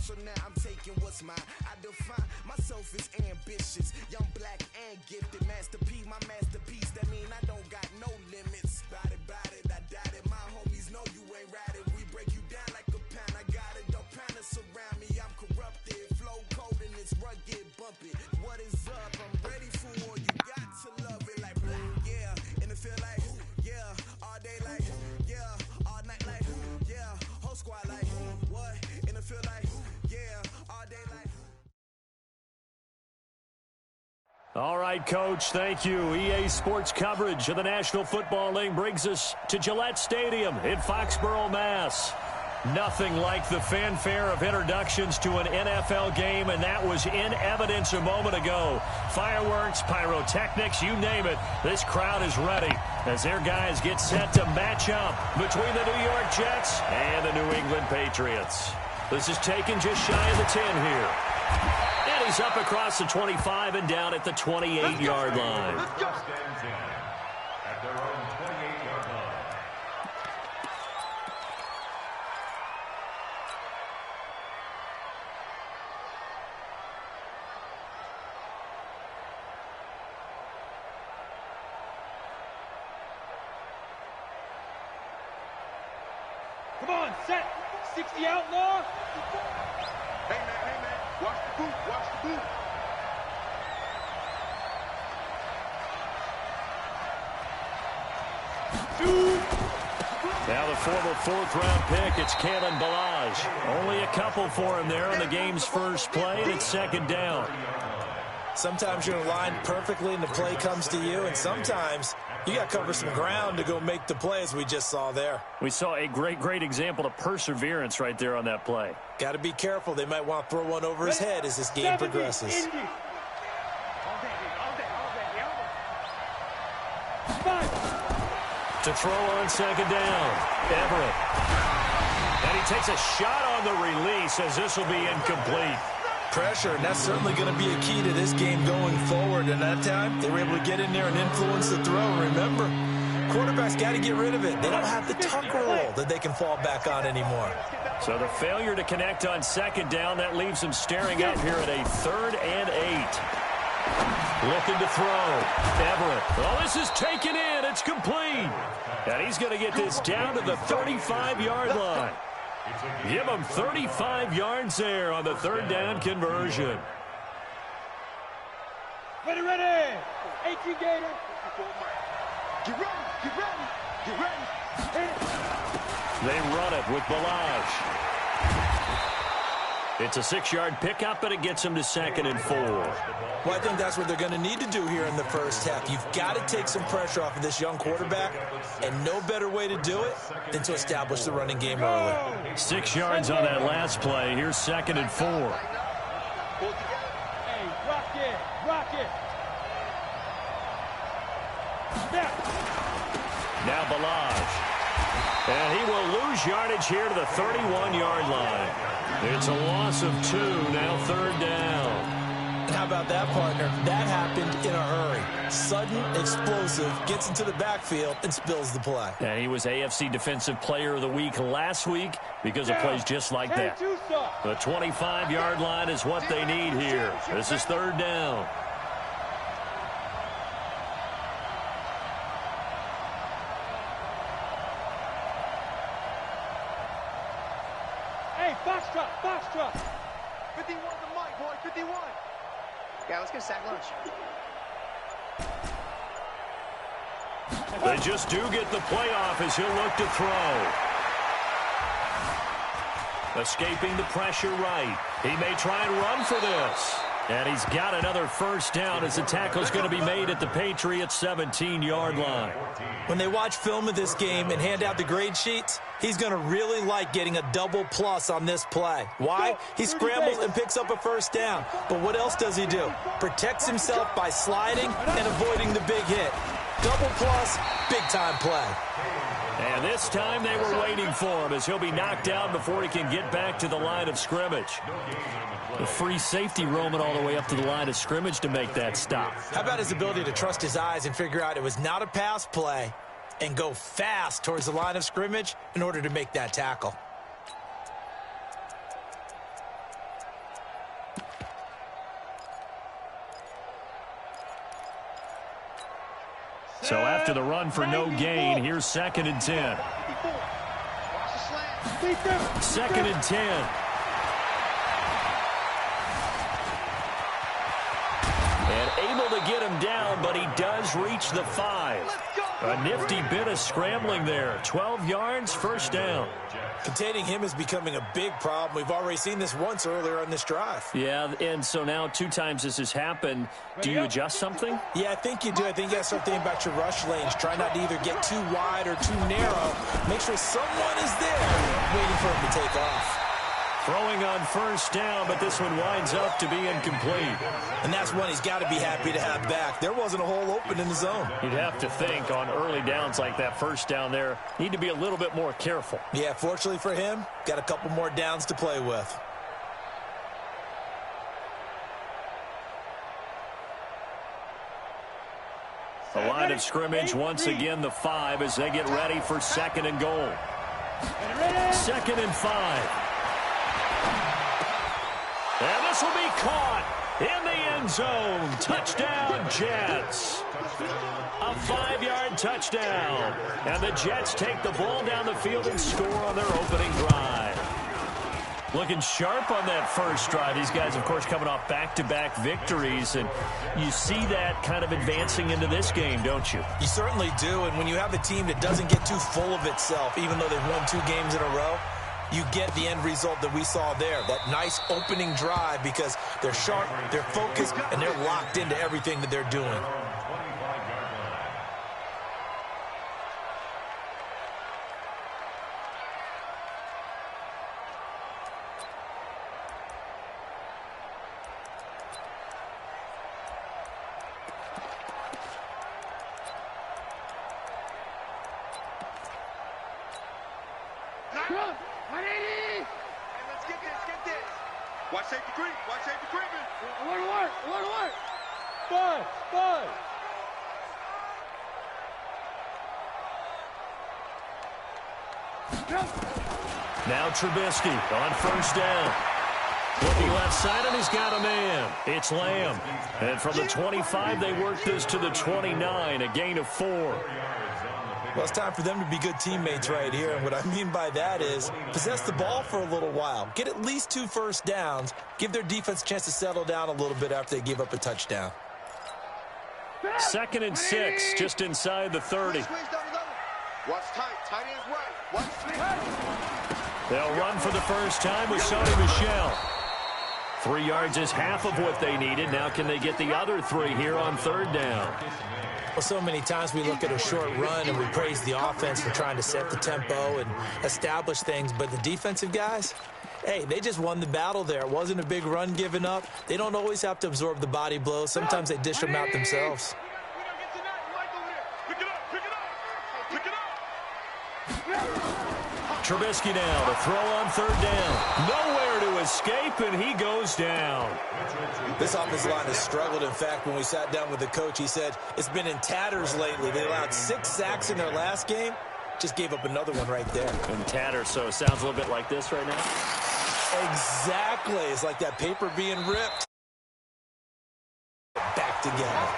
so now I'm taking what's mine. I define myself as ambitious, young, black, and gifted. Masterpiece, my masterpiece, that mean I don't got no limits. Bout it, I doubt it. My homies know you ain't ride it. We break you down like a pound. I got it, don't pound us around me. I'm corrupted, flow cold and it's rugged, bumpy. What is up? I'm ready for war. You got to love it like black, yeah. And it feel like, yeah. All day like, yeah. All night like, yeah. Whole squad like, what? And it feel like, yeah. All day like. All right, Coach, thank you. EA Sports coverage of the National Football League brings us to Gillette Stadium in Foxborough, Mass. Nothing like the fanfare of introductions to an NFL game, and that was in evidence a moment ago. Fireworks, pyrotechnics, you name it. This crowd is ready as their guys get set to match up between the New York Jets and the New England Patriots. This is taken just shy of the 10 here. And he's up across the 25 and down at the 28-yard line. Let's go. At their own 28-yard line. Come on, set. 60 outlaw. Hey, man. Watch the boot. Now the former fourth-round pick, it's Kalen Ballage. Only a couple for him there on the game's first play, and it's second down. Sometimes you're aligned perfectly and the play comes to you, and sometimes you got to cover some ground to go make the play, as we just saw there. We saw a great example of perseverance right there on that play. Got to be careful. They might want to throw one over his head as this game progresses. To throw on second down, Everett. And he takes a shot on the release as this will be incomplete. Pressure, and that's certainly going to be a key to this game going forward. And that time, they were able to get in there and influence the throw. Remember, quarterbacks got to get rid of it. They don't have the tuck rule that they can fall back on anymore. So the failure to connect on second down, that leaves him staring up here at a 3rd and 8. Looking to throw. Everett. Oh, this is taken in. It's complete. And he's going to get this down to the 35-yard line. Give him 35 yards there on the 3rd down conversion. Ready. 18 Gator. Get ready. They run it with Ballage. It's a 6-yard pickup, but it gets him to 2nd and 4. Well, I think that's what they're going to need to do here in the first half. You've got to take some pressure off of this young quarterback, and no better way to do it than to establish the running game early. 6 yards on that last play. Here's 2nd and 4. Hey, rock it. Now Ballage. And he will lose yardage here to the 31-yard line. It's a loss of 2, now 3rd down. And how about that, partner? That happened in a hurry. Sudden, explosive, gets into the backfield, and spills the play. And he was AFC Defensive Player of the Week last week because of plays just like that. The 25-yard line is what they need here. This is 3rd down. Hey, box truck. 51 to Mike, boy, 51. Yeah, let's get a sack lunch. They just do get the playoff as he'll look to throw. Escaping the pressure right. He may try and run for this. And he's got another first down as the tackle's going to be made at the Patriots' 17-yard line. When they watch film of this game and hand out the grade sheets, he's going to really like getting a double plus on this play. Why? He scrambles and picks up a first down. But what else does he do? Protects himself by sliding and avoiding the big hit. Double plus, big-time play. And this time they were waiting for him as he'll be knocked down before he can get back to the line of scrimmage. The free safety roaming all the way up to the line of scrimmage to make that stop. How about his ability to trust his eyes and figure out it was not a pass play and go fast towards the line of scrimmage in order to make that tackle? So after the run for no gain, here's 2nd and 10. 2nd and 10. And able to get him down, but he does reach the 5. A nifty bit of scrambling there. 12 yards, first down. Containing him is becoming a big problem. We've already seen this once earlier on this drive. Yeah, and so now 2 times this has happened. Do you adjust something? Yeah, I think you do. I think you got to start thinking about your rush lanes. Try not to either get too wide or too narrow. Make sure someone is there waiting for him to take off. Throwing on first down, but this one winds up to be incomplete. And that's one he's got to be happy to have back. There wasn't a hole open in the zone. You'd have to think on early downs like that first down there, need to be a little bit more careful. Yeah, fortunately for him, got a couple more downs to play with. The line of scrimmage, once again, the 5 as they get ready for 2nd and goal. 2nd and 5. And this will be caught in the end zone. Touchdown, Jets. A 5-yard touchdown. And the Jets take the ball down the field and score on their opening drive. Looking sharp on that first drive. These guys, of course, coming off back-to-back victories. And you see that kind of advancing into this game, don't you? You certainly do. And when you have a team that doesn't get too full of itself, even though they've won 2 games in a row, you get the end result that we saw there. That nice opening drive because they're sharp, they're focused, and they're locked into everything that they're doing. Watch safety creep. Watch safety creeping. Alert. Spud. Now Trubisky on first down. Looking left side, and he's got a man. It's Lamb. And from the 25, they work this to the 29, a gain of 4. Well, it's time for them to be good teammates right here. And what I mean by that is possess the ball for a little while. Get at least 2 first downs. Give their defense a chance to settle down a little bit after they give up a touchdown. 2nd and 6, just inside the 30. Watch tight. Tight ends right. Watch. They'll run for the first time with Sony Michel. 3 yards is half of what they needed. Now can they get the other 3 here on 3rd down? Well, so many times we look at a short run and we praise the offense for trying to set the tempo and establish things, but the defensive guys, hey, they just won the battle there. It wasn't a big run given up. They don't always have to absorb the body blows. Sometimes they dish them out themselves. Trubisky now to throw on 3rd down. Nowhere to escape, and he goes down. This offensive line has struggled. In fact, when we sat down with the coach, he said it's been in tatters lately. They allowed 6 sacks in their last game. Just gave up another one right there. In tatters, so it sounds a little bit like this right now. Exactly. It's like that paper being ripped. Back together.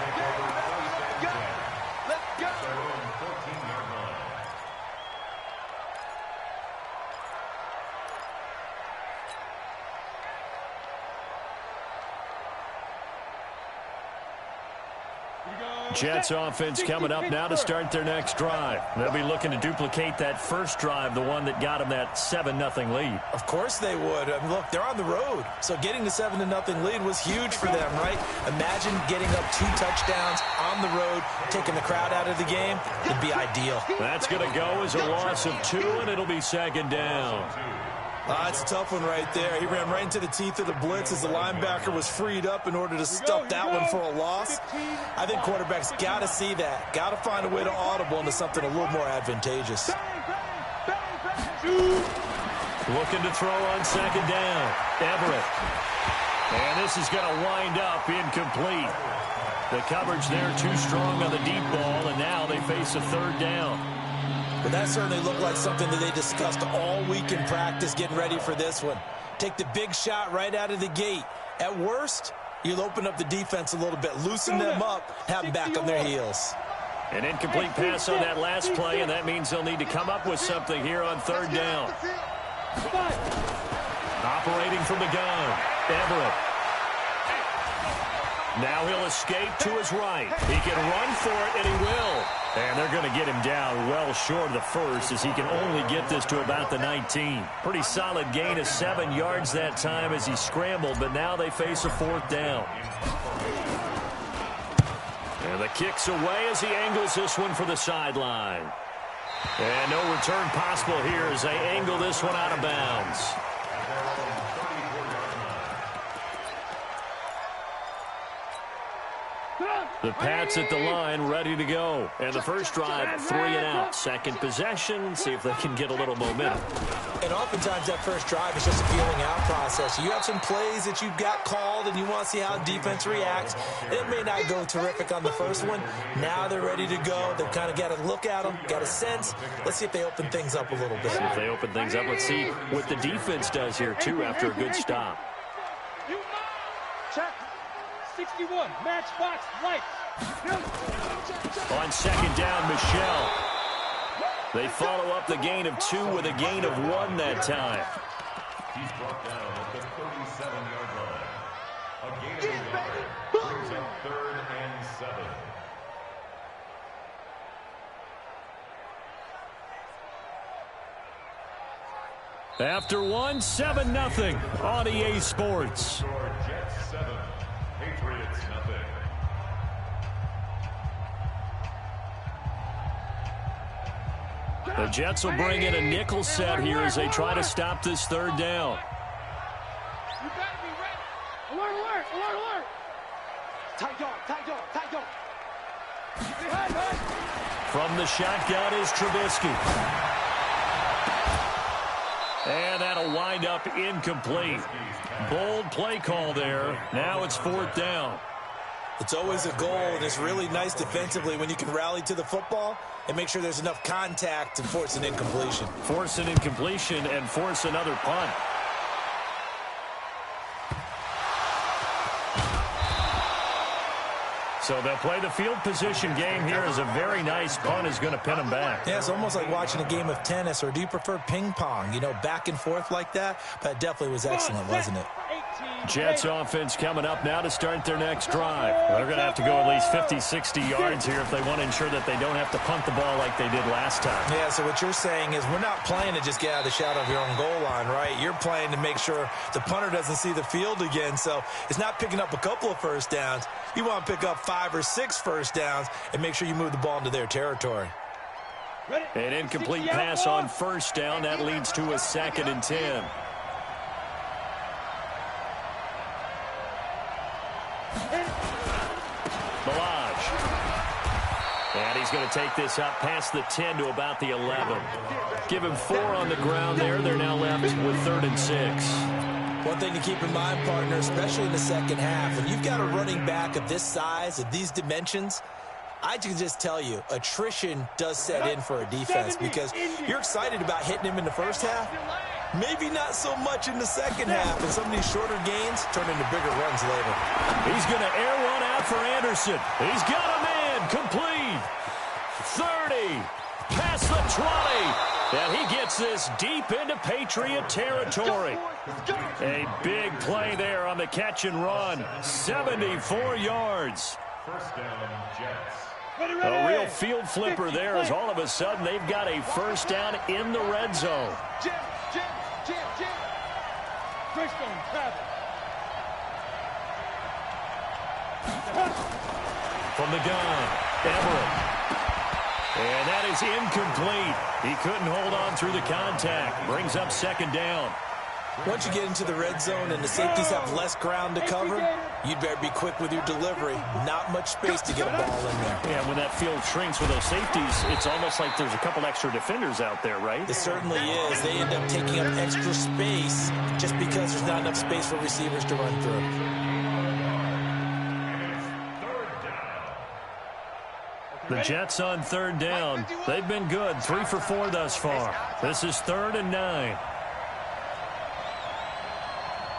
Jets offense coming up now to start their next drive. They'll be looking to duplicate that first drive, the one that got them that 7-0 lead. Of course they would. I mean, look, they're on the road. So getting the 7-0 lead was huge for them, right? Imagine getting up 2 touchdowns on the road, taking the crowd out of the game. It'd be ideal. That's going to go as a loss of 2, and it'll be 2nd down. That's a tough one right there. He ran right into the teeth of the blitz as the linebacker was freed up in order to stuff that one for a loss. I think quarterbacks got to see that. Got to find a way to audible into something a little more advantageous. Looking to throw on 2nd down. Everett. And this is going to wind up incomplete. The coverage there too strong on the deep ball, and now they face a 3rd down. But that certainly looked like something that they discussed all week in practice getting ready for this one. Take the big shot right out of the gate. At worst, you'll open up the defense a little bit, loosen them up, have them back on their heels. An incomplete pass on that last play, and that means they'll need to come up with something here on third down. Operating from the gun, Everett. Now he'll escape to his right. He can run for it, and he will. And they're going to get him down well short of the first, as he can only get this to about the 19. Pretty solid gain of 7 yards that time as he scrambled, but now they face a fourth down. And the kick's away as he angles this one for the sideline. And no return possible here as they angle this one out of bounds. The Pats at the line, ready to go. And the first drive, 3 and out. Second possession, see if they can get a little momentum. And oftentimes that first drive is just a feeling out process. You have some plays that you've got called and you want to see how defense reacts. It may not go terrific on the first one. Now they're ready to go. They've kind of got to look at them, got a sense. Let's see if they open things up a little bit. See if they open things up. Let's see what the defense does here, too, after a good stop. Check. 61, matchbox lights. On second down, Michelle. They follow up the gain of 2 with a gain of 1 that time. He's brought down at the 37-yard line. A gain of 1 yard brings up 3rd and 7. After 1, 7-0 on EA Sports. Jets 7, Patriots nothing. The Jets will bring in a nickel set here as they try to stop this third down. You better be ready. Alert, alert, alert, alert. Tight dog, tight dog, tight dog. Behind, behind. From the shotgun is Trubisky. And that'll wind up incomplete. Bold play call there. Now it's 4th down. It's always a goal, and it's really nice defensively when you can rally to the football and make sure there's enough contact to force an incompletion. Force an incompletion and force another punt. So they'll play the field position game here as a very nice punt is going to pin them back. Yeah, it's almost like watching a game of tennis, or do you prefer ping pong? You know, back and forth like that? But it definitely was excellent, wasn't it? Jets offense coming up now to start their next drive. They're going to have to go at least 50, 60 yards here if they want to ensure that they don't have to punt the ball like they did last time. Yeah, so what you're saying is we're not playing to just get out of the shadow of your own goal line, right? You're playing to make sure the punter doesn't see the field again. So it's not picking up a couple of first downs. You want to pick up 5 or 6 first downs and make sure you move the ball into their territory. An incomplete pass on first down. That leads to a 2nd and 10. Balaj. And he's going to take this up past the 10 to about the 11. Give him 4 on the ground there. They're now left with 3rd and 6. One thing to keep in mind, partner, especially in the second half, when you've got a running back of this size, of these dimensions, I can just tell you, attrition does set in for a defense because you're excited about hitting him in the first half. Maybe not so much in the second half, and some of these shorter gains turn into bigger runs later. He's going to air one out for Anderson. He's got a man, complete. 30, past the 20. And he gets this deep into Patriot territory. A big play there on the catch and run. 74 yards. First down, Jets. A real field flipper there as all of a sudden they've got a first down in the red zone. From the gun, Everett. And that is incomplete. He couldn't hold on through the contact. Brings up 2nd down. Once you get into the red zone and the safeties have less ground to cover, you'd better be quick with your delivery. Not much space to get a ball in there. Yeah, when that field shrinks with those safeties, it's almost like there's a couple extra defenders out there, right? It certainly is. They end up taking up extra space just because there's not enough space for receivers to run through. The Jets on 3rd down. They've been good. 3 for 4 thus far. This is 3rd and 9.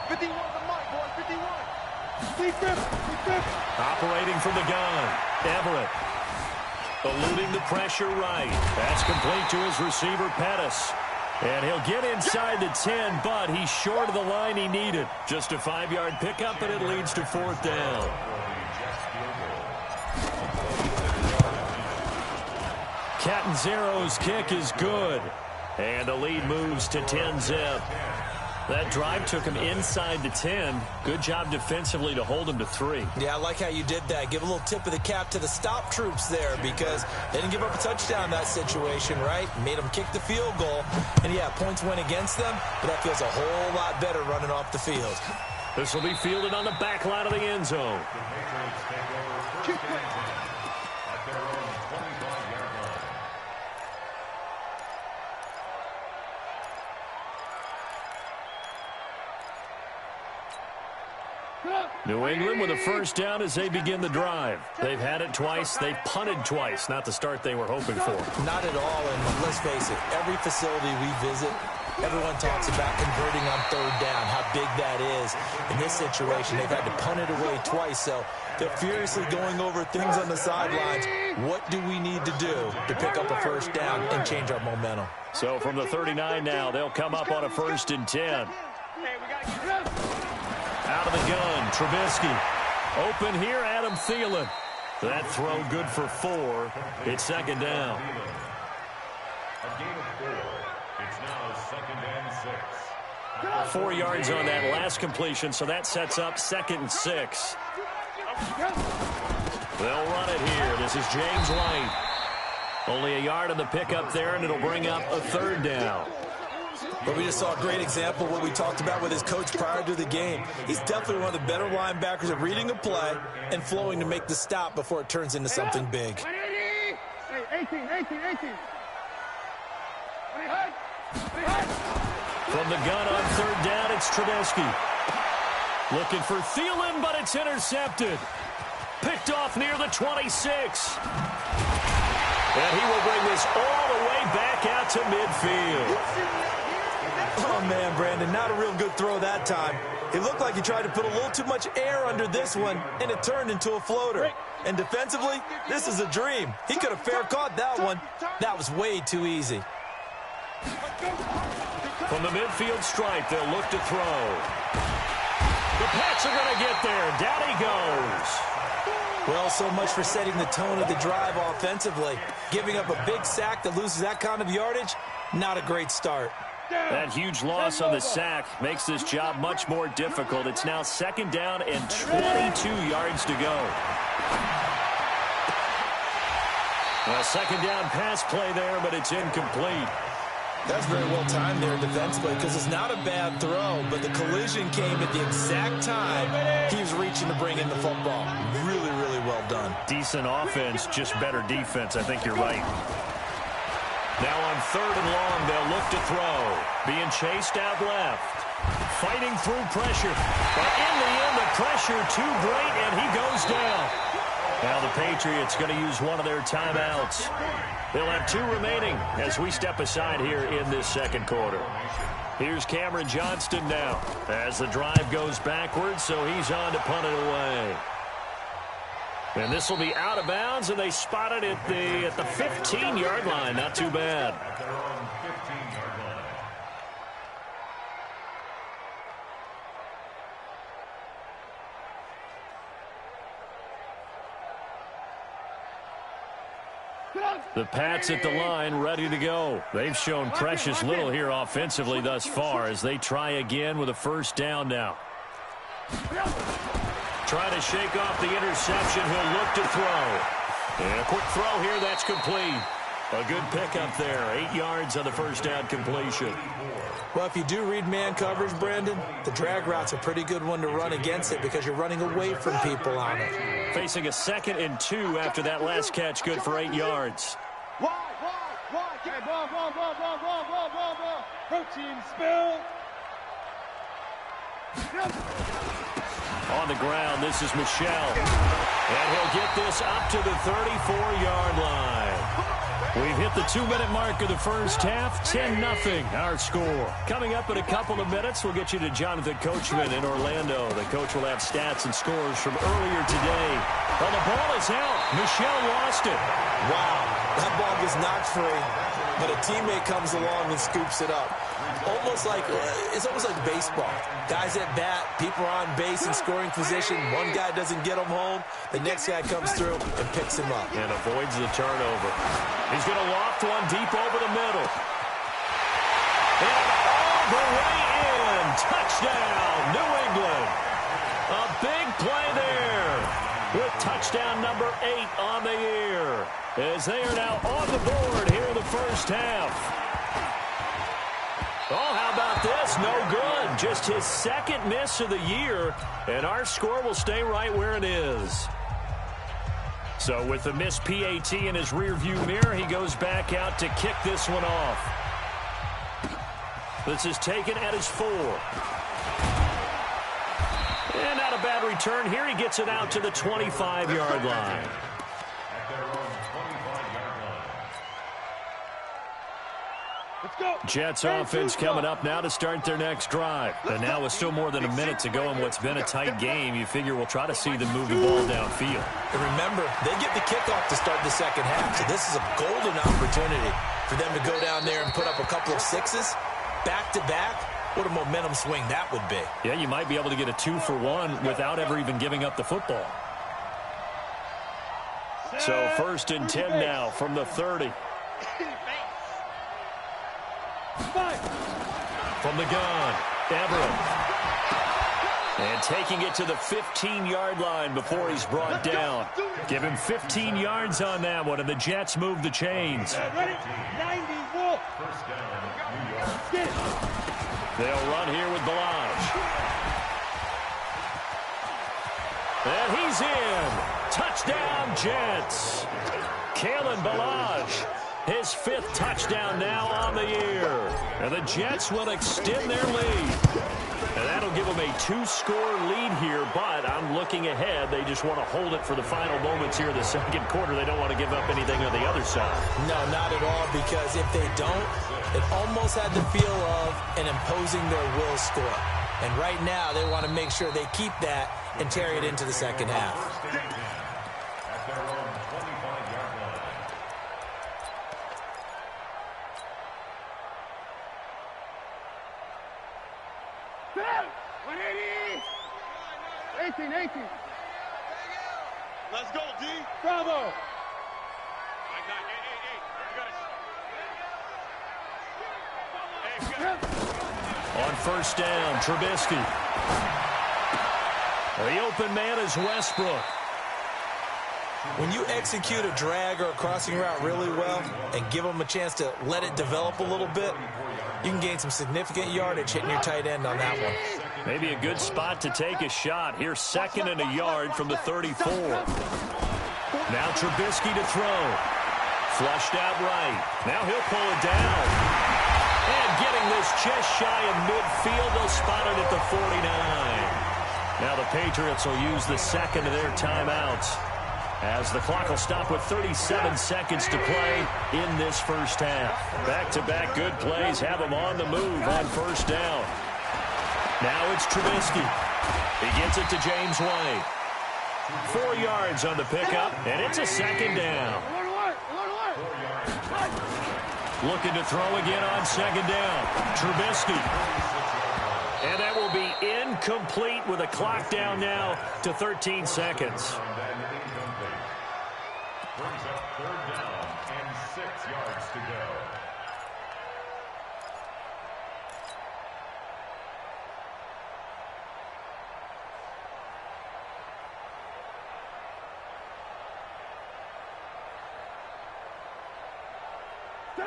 51 the mic, boy, 51. Operating from the gun, Everett. Eluding the pressure right. That's complete to his receiver, Pettis. And he'll get inside the 10, but he's short of the line he needed. Just a 5-yard pickup, and it leads to 4th down. Catanzaro's kick is good. And the lead moves to 10-zip. That drive took him inside the 10. Good job defensively to hold him to 3. Yeah, I like how you did that. Give a little tip of the cap to the stop troops there because they didn't give up a touchdown in that situation, right? Made them kick the field goal. And, yeah, points went against them, but that feels a whole lot better running off the field. This will be fielded on the back line of the end zone. New England with a first down as they begin the drive. They've had it twice. They've punted twice. Not the start they were hoping for. Not at all, and let's face it, every facility we visit, everyone talks about converting on 3rd down, how big that is. In this situation, they've had to punt it away twice, so they're furiously going over things on the sidelines. What do we need to do to pick up a first down and change our momentum? So from the 39 now, they'll come up on a 1st and 10. Out of the gun, Trubisky. Open here, Adam Thielen. That throw good for 4. It's 2nd down. A gain of 4. It's now 2nd and 6. 4 yards on that last completion, so that sets up 2nd and 6. They'll run it here. This is James White. Only a yard on the pickup there, and it'll bring up a 3rd down. But we just saw a great example of what we talked about with his coach prior to the game. He's definitely one of the better linebackers at reading a play and flowing to make the stop before it turns into something big. 18. From the gun on 3rd down, it's Trubisky. Looking for Thielen, but it's intercepted. Picked off near the 26. And he will bring this all the way back out to midfield. Oh, man, Brandon, not a real good throw that time. It looked like he tried to put a little too much air under this one, and it turned into a floater. And defensively, this is a dream. He could have fair caught that one. That was way too easy. From the midfield stripe, they'll look to throw. The Pats are going to get there. Down he goes. Well, so much for setting the tone of the drive offensively. Giving up a big sack that loses that kind of yardage, not a great start. That huge loss on the sack makes this job much more difficult. It's now 2nd down and 22 yards to go. A 2nd down pass play there, but it's incomplete. That's very well timed there defensively because it's not a bad throw, but the collision came at the exact time he was reaching to bring in the football. Really, really well done. Decent offense, just better defense. I think you're right. Now on 3rd and long, they'll look to throw. Being chased out left. Fighting through pressure. But in the end, the pressure too great, and he goes down. Now the Patriots going to use one of their timeouts. They'll have 2 remaining as we step aside here in this 2nd quarter. Here's Cameron Johnston now as the drive goes backwards, so he's on to punt it away. And this will be out of bounds, and they spot it at the 15-yard line. Not too bad. The Pats at the line, ready to go. They've shown precious little here offensively thus far as they try again with a 1st down now. Trying to shake off the interception. He'll look to throw. And a quick throw here. That's complete. A good pickup there. 8 yards on the 1st down completion. Well, if you do read man coverage, Brandon, the drag route's a pretty good one to run against it because you're running away from people on it. Facing a 2nd and 2 after that last catch. Good for 8 yards. Wide. Hey, ball. Protein spill. On the ground, this is Michel. And he'll get this up to the 34-yard line. We've hit the 2-minute mark of the first half. 10-0 our score. Coming up in a couple of minutes, we'll get you to Jonathan Coachman in Orlando. The coach will have stats and scores from earlier today. Well, the ball is out. Michelle lost it. Wow, that ball gets knocked free, but a teammate comes along and scoops it up. It's almost like baseball. Guys at bat, people are on base in scoring position. One guy doesn't get him home. The next guy comes through and picks him up. And avoids the turnover. He's going to loft one deep over the middle. And all the way in. Touchdown, New England. A big play there with touchdown number 8 on the year, as they are now on the board here in the first half. Oh, how about this? No good. Just his second miss of the year, and our score will stay right where it is. So with the missed PAT in his rearview mirror, he goes back out to kick this one off. This is taken at his 4. And not a bad return here. He gets it out to the 25-yard line. Jets offense coming up now to start their next drive. And now with still more than a minute to go in what's been a tight game, you figure we'll try to see them move the ball downfield. And remember, they get the kickoff to start the second half, so this is a golden opportunity for them to go down there and put up a couple of 6s back-to-back. What a momentum swing that would be. Yeah, you might be able to get a 2-for-1 without ever even giving up the football. So 1st and 10 now from the 30. From the gun, Everett. And taking it to the 15-yard line before he's brought down. Give him 15 yards on that one, and the Jets move the chains. They'll run here with Balaj. And he's in. Touchdown, Jets. Kalen Balaj. His 5th touchdown now on the year. And the Jets will extend their lead. And that'll give them a 2-score lead here, but I'm looking ahead. They just want to hold it for the final moments here in the second quarter. They don't want to give up anything on the other side. No, not at all, because if they don't, it almost had the feel of an imposing their will score. And right now, they want to make sure they keep that and carry it into the second half. Let's go, D. Bravo. On 1st down, Trubisky. The open man is Westbrook. When you execute a drag or a crossing route really well and give them a chance to let it develop a little bit, you can gain some significant yardage hitting your tight end on that one. Maybe a good spot to take a shot. Here's 2nd and a yard from the 34. Now Trubisky to throw. Flushed out right. Now he'll pull it down. And getting this just shy of midfield, they'll spot it at the 49. Now the Patriots will use the 2nd of their timeouts, as the clock will stop with 37 seconds to play in this first half. Back-to-back good plays have them on the move on 1st down. Now it's Trubisky. He gets it to James White. 4 yards on the pickup, and it's a 2nd down. Looking to throw again on 2nd down. Trubisky. And that will be incomplete with a clock down now to 13 seconds. Brings up 3rd down and 6 yards to go.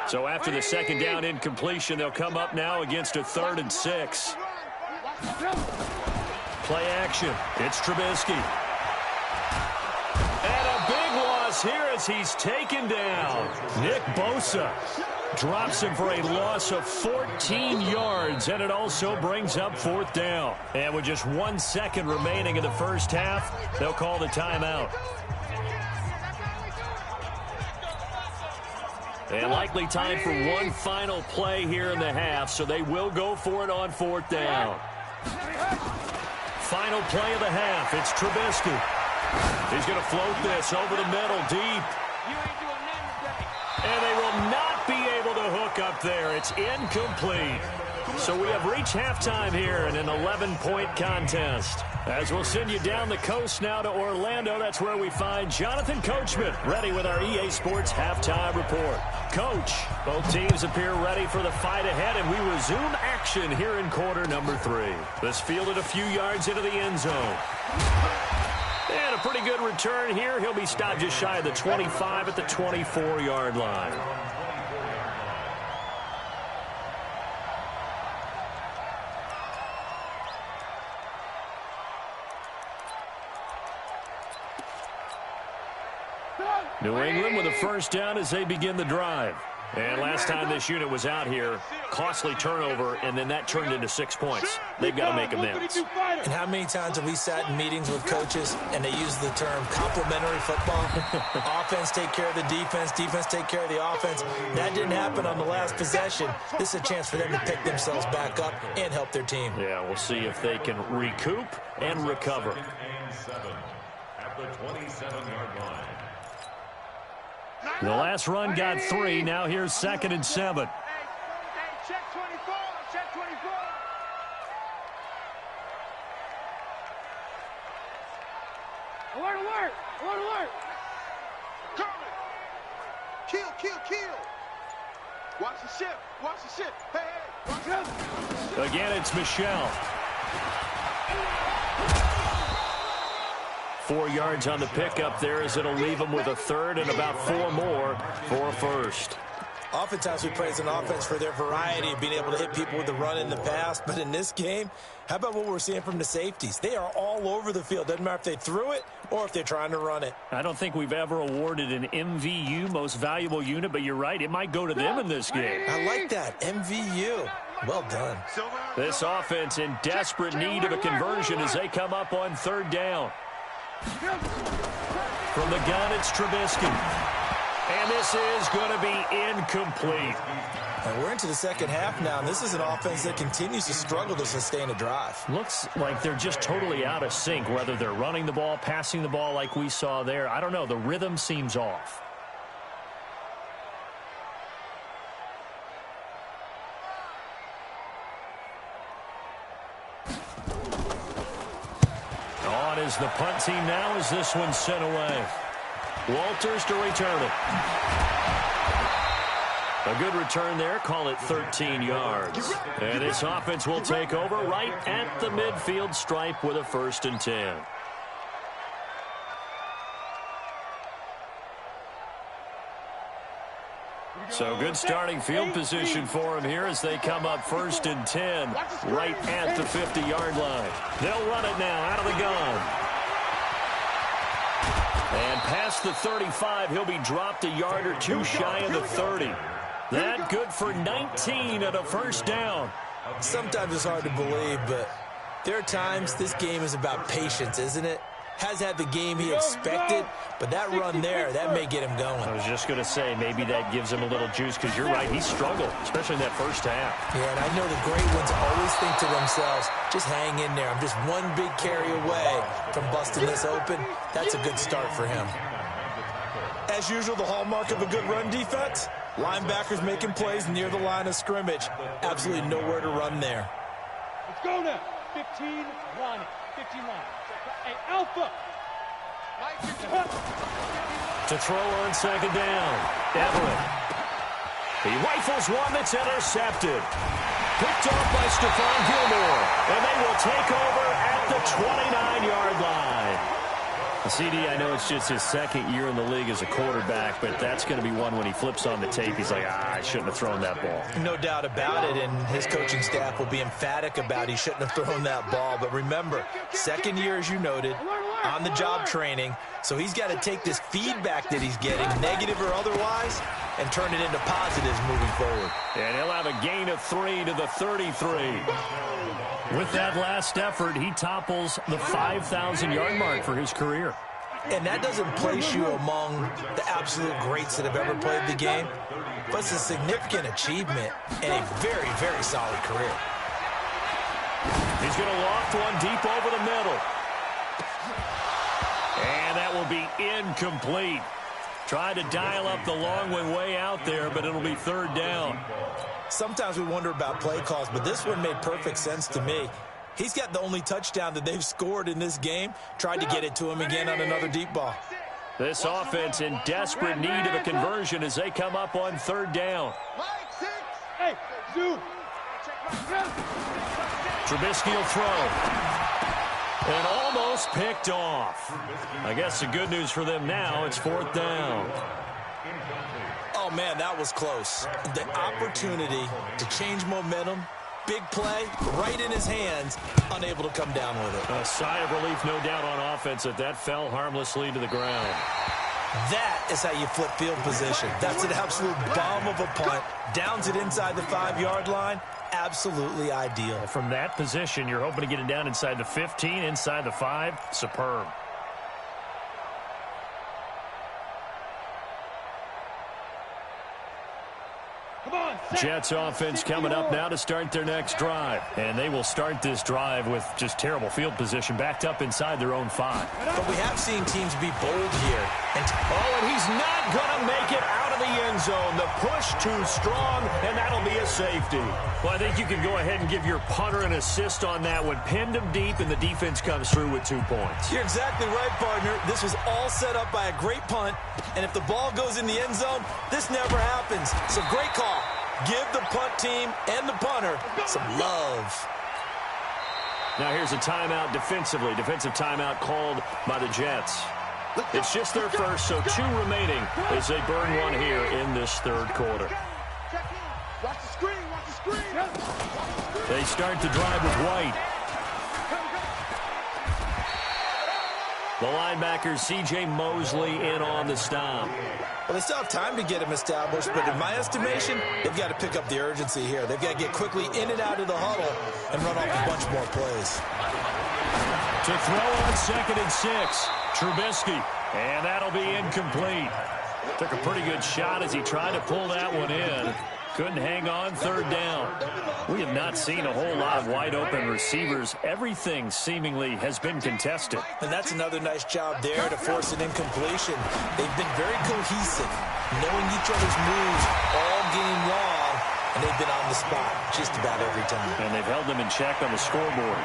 So after the 2nd down incompletion, they'll come up now against a 3rd and 6. Play action. It's Trubisky. And a big loss here as he's taken down. Nick Bosa drops him for a loss of 14 yards, and it also brings up 4th down. And with just 1 second remaining in the first half, they'll call the timeout. And likely time for one final play here in the half, so they will go for it on 4th down. Final play of the half. It's Trubisky. He's going to float this over the middle, deep. And they will not be able to hook up there. It's incomplete. So we have reached halftime here in an 11-point contest. As we'll send you down the coast now to Orlando, that's where we find Jonathan Coachman, ready with our EA Sports Halftime Report. Coach, both teams appear ready for the fight ahead, and we resume action here in quarter number 3. This fielded a few yards into the end zone. And a pretty good return here. He'll be stopped just shy of the 25 at the 24-yard line. New England with a first down as they begin the drive. And last time this unit was out here, costly turnover, and then that turned into 6 points. They've got to make amends. And how many times have we sat in meetings with coaches and they use the term complementary football? Offense take care of the defense, defense take care of the offense. That didn't happen on the last possession. This is a chance for them to pick themselves back up and help their team. Yeah, we'll see if they can recoup and recover. At the 27-yard line. The last run got 3. Now here's 2nd and 7. Hey, check 24. Check 24. Alert, alert. Alert, alert. Coming. Kill, kill, kill. Watch the ship. Watch the ship. Hey, hey. Watch out. Again, it's Michelle. 4 yards on the pickup there as it'll leave them with a third and about 4 more for a first. Oftentimes we praise an offense for their variety of being able to hit people with the run in the pass. But in this game, how about what we're seeing from the safeties? They are all over the field. Doesn't matter if they threw it or if they're trying to run it. I don't think we've ever awarded an MVU, most valuable unit, but you're right. It might go to them in this game. I like that. MVU. Well done. This offense in desperate need of a conversion as they come up on 3rd down. From the gun, it's Trubisky. And this is going to be incomplete. And we're into the second half now, and this is an offense that continues to struggle to sustain a drive. Looks like they're just totally out of sync, whether they're running the ball, passing the ball like we saw there. I don't know. The rhythm seems off. On is the punt team now as this one's sent away. Walters to return it. A good return there. Call it 13 yards. And this offense will take over right at the midfield stripe with a 1st and 10. So good starting field position for him here as they come up 1st and 10 right at the 50-yard line. They'll run it now out of the gun. And past the 35, he'll be dropped a yard or 2 shy of the 30. That good for 19 at a 1st down. Sometimes it's hard to believe, but there are times this game is about patience, isn't it? Has had the game he expected, but that run there, that may get him going. I was just going to say, maybe that gives him a little juice, because you're right, he struggled, especially in that 1st half. Yeah, and I know the great ones always think to themselves, just hang in there. I'm just one big carry away from busting this open. That's a good start for him. As usual, the hallmark of a good run defense, linebackers making plays near the line of scrimmage. Absolutely nowhere to run there. Let's go now. 15 line. 15 line. Hey, Alpha. To throw on 2nd down. Everett. He rifles one that's intercepted. Picked off by Stephon Gilmore. And they will take over at the 29-yard line. CD, I know it's just his 2nd year in the league as a quarterback, but that's going to be one when he flips on the tape. He's like, I shouldn't have thrown that ball. No doubt about it, and his coaching staff will be emphatic about he shouldn't have thrown that ball. But remember, 2nd year, as you noted, on-the-job training, so he's got to take this feedback that he's getting, negative or otherwise, and turn it into positives moving forward. And he'll have a gain of 3 to the 33. With that last effort, he topples the 5,000-yard mark for his career. And that doesn't place you among the absolute greats that have ever played the game, but it's a significant achievement and a very, very solid career. He's going to loft one deep over the middle. And that will be incomplete. Tried to dial up the long one way out there, but it'll be third down. Sometimes we wonder about play calls, but this one made perfect sense to me. He's got the only touchdown that they've scored in this game. Tried to get it to him again on another deep ball. This offense in desperate need of a conversion as they come up on third down. Hey, Zoo. Trubisky will throw. And almost picked off. I guess the good news for them now, it's fourth down. Oh, man, that was close. The opportunity to change momentum, big play, right in his hands, unable to come down with it. A sigh of relief, no doubt, on offense that fell harmlessly to the ground. That is how you flip field position. That's an absolute bomb of a punt. Downs it inside the 5-yard line. Absolutely ideal. From that position, you're hoping to get it down inside the 15, inside the 5. Superb. Jets offense coming up now to start their next drive. And they will start this drive with just terrible field position, backed up inside their own 5. But we have seen teams be bold here. And he's not going to make it out of the end zone. The push too strong, and that'll be a safety. Well, I think you can go ahead and give your punter an assist on that one. Pinned him deep, and the defense comes through with 2 points. You're exactly right, partner. This was all set up by a great punt, and if the ball goes in the end zone, this never happens. So great call. Give the punt team and the punter some love. Now here's a timeout defensively. Defensive timeout called by the Jets. It's just their first, so 2 remaining as they burn one here in this third quarter. Watch the screen, watch the screen. They start the drive with White. The linebacker, C.J. Mosley, in on the stop. Well, they still have time to get him established, but in my estimation, they've got to pick up the urgency here. They've got to get quickly in and out of the huddle and run off a bunch more plays. To throw on 2nd and 6, Trubisky, and that'll be incomplete. Took a pretty good shot as he tried to pull that one in. Couldn't hang on, third down. We have not seen a whole lot of wide-open receivers. Everything seemingly has been contested. And that's another nice job there to force an incompletion. They've been very cohesive, knowing each other's moves all game long, and they've been on the spot just about every time. And they've held them in check on the scoreboard.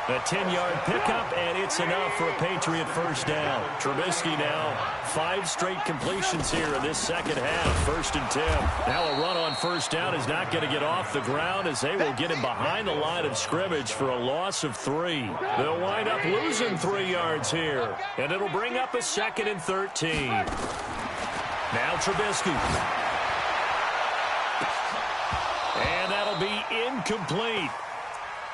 A 10-yard pickup, and it's enough for a Patriot first down. Trubisky now 5 straight completions here in this second half. 1st and 10. Now a run on first down is not going to get off the ground as they will get him behind the line of scrimmage for a loss of 3. They'll wind up losing 3 yards here, and it'll bring up a 2nd and 13. Now Trubisky. And that'll be incomplete.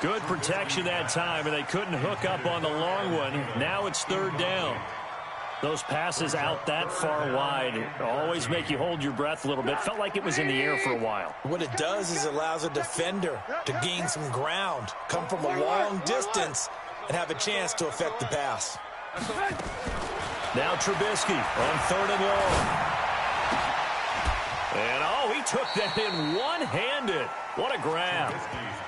Good protection that time, and they couldn't hook up on the long one. Now it's third down. Those passes out that far wide always make you hold your breath a little bit. Felt like it was in the air for a while. What it does is it allows a defender to gain some ground, come from a long distance, and have a chance to affect the pass. Now Trubisky on 3rd and long. And, he took that in one-handed. What a grab.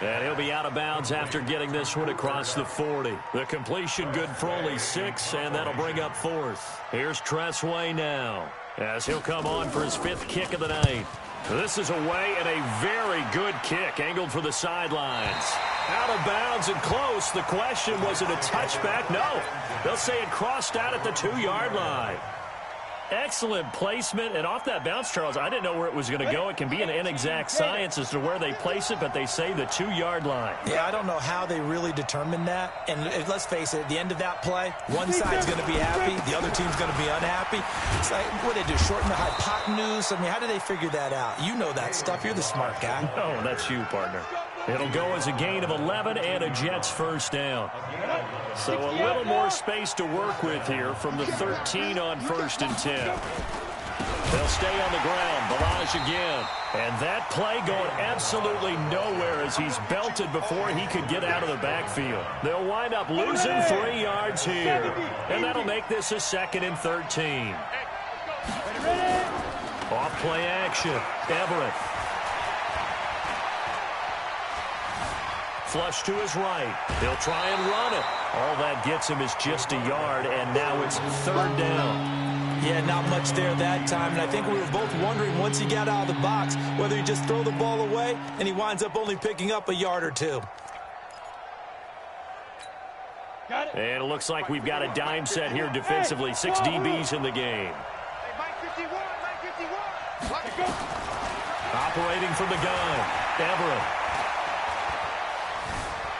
And he'll be out of bounds after getting this one across the 40. The completion good for only 6, and that'll bring up 4th. Here's Tressway now as he'll come on for his 5th kick of the night. This is away and a very good kick angled for the sidelines. Out of bounds and close. The question, was it a touchback? No. They'll say it crossed out at the 2-yard line. Excellent placement, and off that bounce, Charles, I didn't know where it was going to go. It can be an inexact science as to where they place it, but they say the 2-yard line. Yeah, I don't know how they really determined that. And let's face it, at the end of that play, one side's going to be happy, the other team's going to be unhappy. It's like, what do they do, shorten the hypotenuse? I mean, how do they figure that out? You know that stuff. You're the smart guy. No, that's you, partner. It'll go as a gain of 11 and a Jets first down. So a little more space to work with here from the 13 on 1st and 10. They'll stay on the ground. Balaj again. And that play going absolutely nowhere as he's belted before he could get out of the backfield. They'll wind up losing 3 yards here. And that'll make this a 2nd and 13. Off play action. Everett. Flush to his right. He'll try and run it. All that gets him is just a yard, and now it's 3rd down. Yeah, not much there that time, and I think we were both wondering once he got out of the box whether he just throw the ball away, and he winds up only picking up a yard or 2. And it looks like we've got a dime set here defensively. 6 DBs in the game. Operating from the gun, Everett.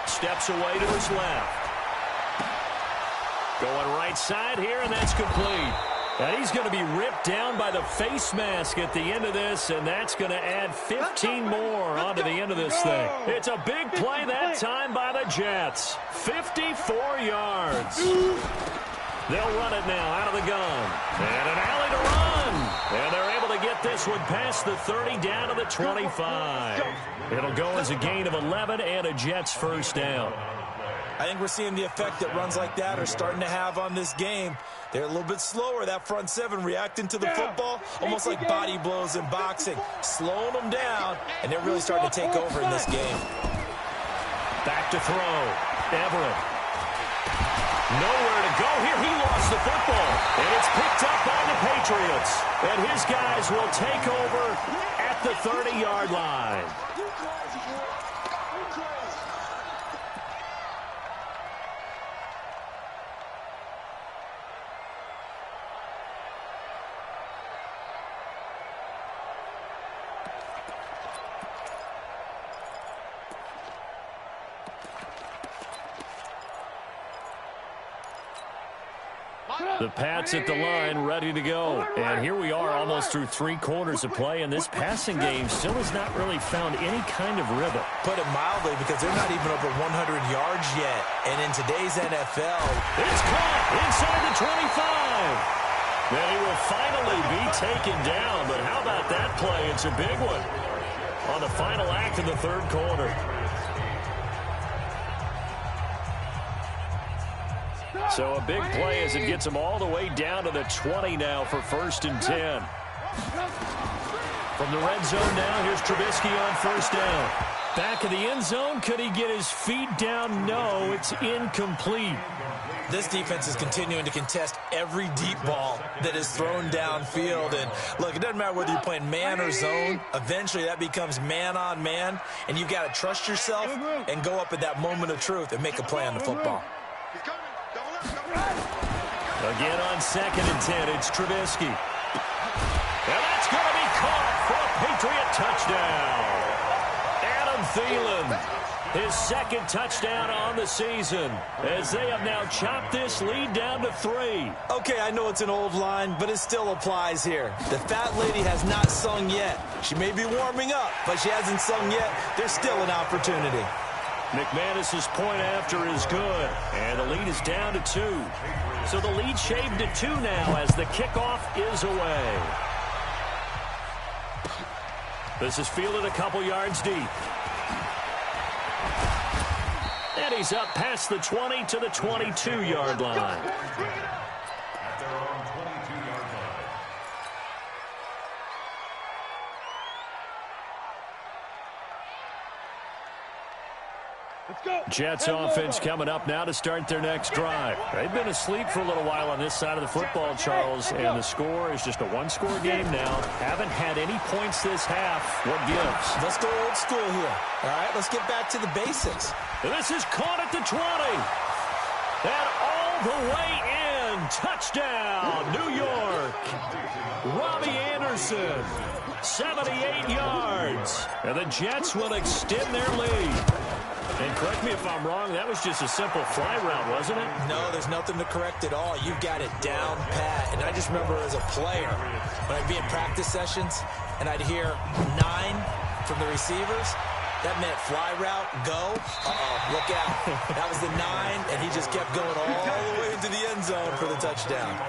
Steps away to his left. Going right side here, and that's complete. And he's going to be ripped down by the face mask at the end of this, and that's going to add 15 more onto the end of this thing. It's a big play that time by the Jets. 54 yards. They'll run it now out of the gun. And an alley to run. And they're able to get this one past the 30 down to the 25. It'll go as a gain of 11 and a Jets first down. I think we're seeing the effect that runs like that are starting to have on this game. They're a little bit slower, that front 7 reacting to the football, almost like body blows in boxing, slowing them down, and they're really starting to take over in this game. Back to throw. Everett. Nowhere to go here. He lost the football, and it's picked up by the Patriots. And his guys will take over at the 30-yard line. The Pats at the line, ready to go. And here we are almost through 3 quarters of play, and this passing game still has not really found any kind of rhythm. Put it mildly, because they're not even over 100 yards yet. And in today's NFL, it's caught inside the 25. Then he will finally be taken down, but how about that play? It's a big one on the final act of the 3rd quarter. So a big play as it gets them all the way down to the 20 now for 1st and 10. From the red zone now, here's Trubisky on 1st down. Back of the end zone, could he get his feet down? No, it's incomplete. This defense is continuing to contest every deep ball that is thrown downfield. And look, it doesn't matter whether you're playing man or zone. Eventually that becomes man on man, and you've got to trust yourself and go up at that moment of truth and make a play on the football. Again on 2nd and 10, it's Trubisky. And that's going to be caught for a Patriot touchdown. Adam Thielen, his 2nd touchdown on the season, as they have now chopped this lead down to 3. Okay, I know it's an old line, but it still applies here. The fat lady has not sung yet. She may be warming up, but she hasn't sung yet. There's still an opportunity. McManus's point after is good, and the lead is down to 2. So the lead shaved to 2 now as the kickoff is away. This is fielded a couple yards deep. And he's up past the 20 to the 22-yard line. At their own 22-yard line. Jets offense coming up now to start their next drive. They've been asleep for a little while on this side of the football, Charles, and the score is just a 1-score game now. Haven't had any points this half. What gives? Let's go old school here. All right, let's get back to the basics. And this is caught at the 20. And all the way in. Touchdown, New York. Robbie Anderson, 78 yards. And the Jets will extend their lead. And correct me if I'm wrong, that was just a simple fly route, wasn't it? No, there's nothing to correct at all. You've got it down pat. And I just remember as a player, when I'd be in practice sessions, and I'd hear 9 from the receivers, that meant fly route, go. Uh-oh, look out. That was the 9, and he just kept going all the way into the end zone for the touchdown.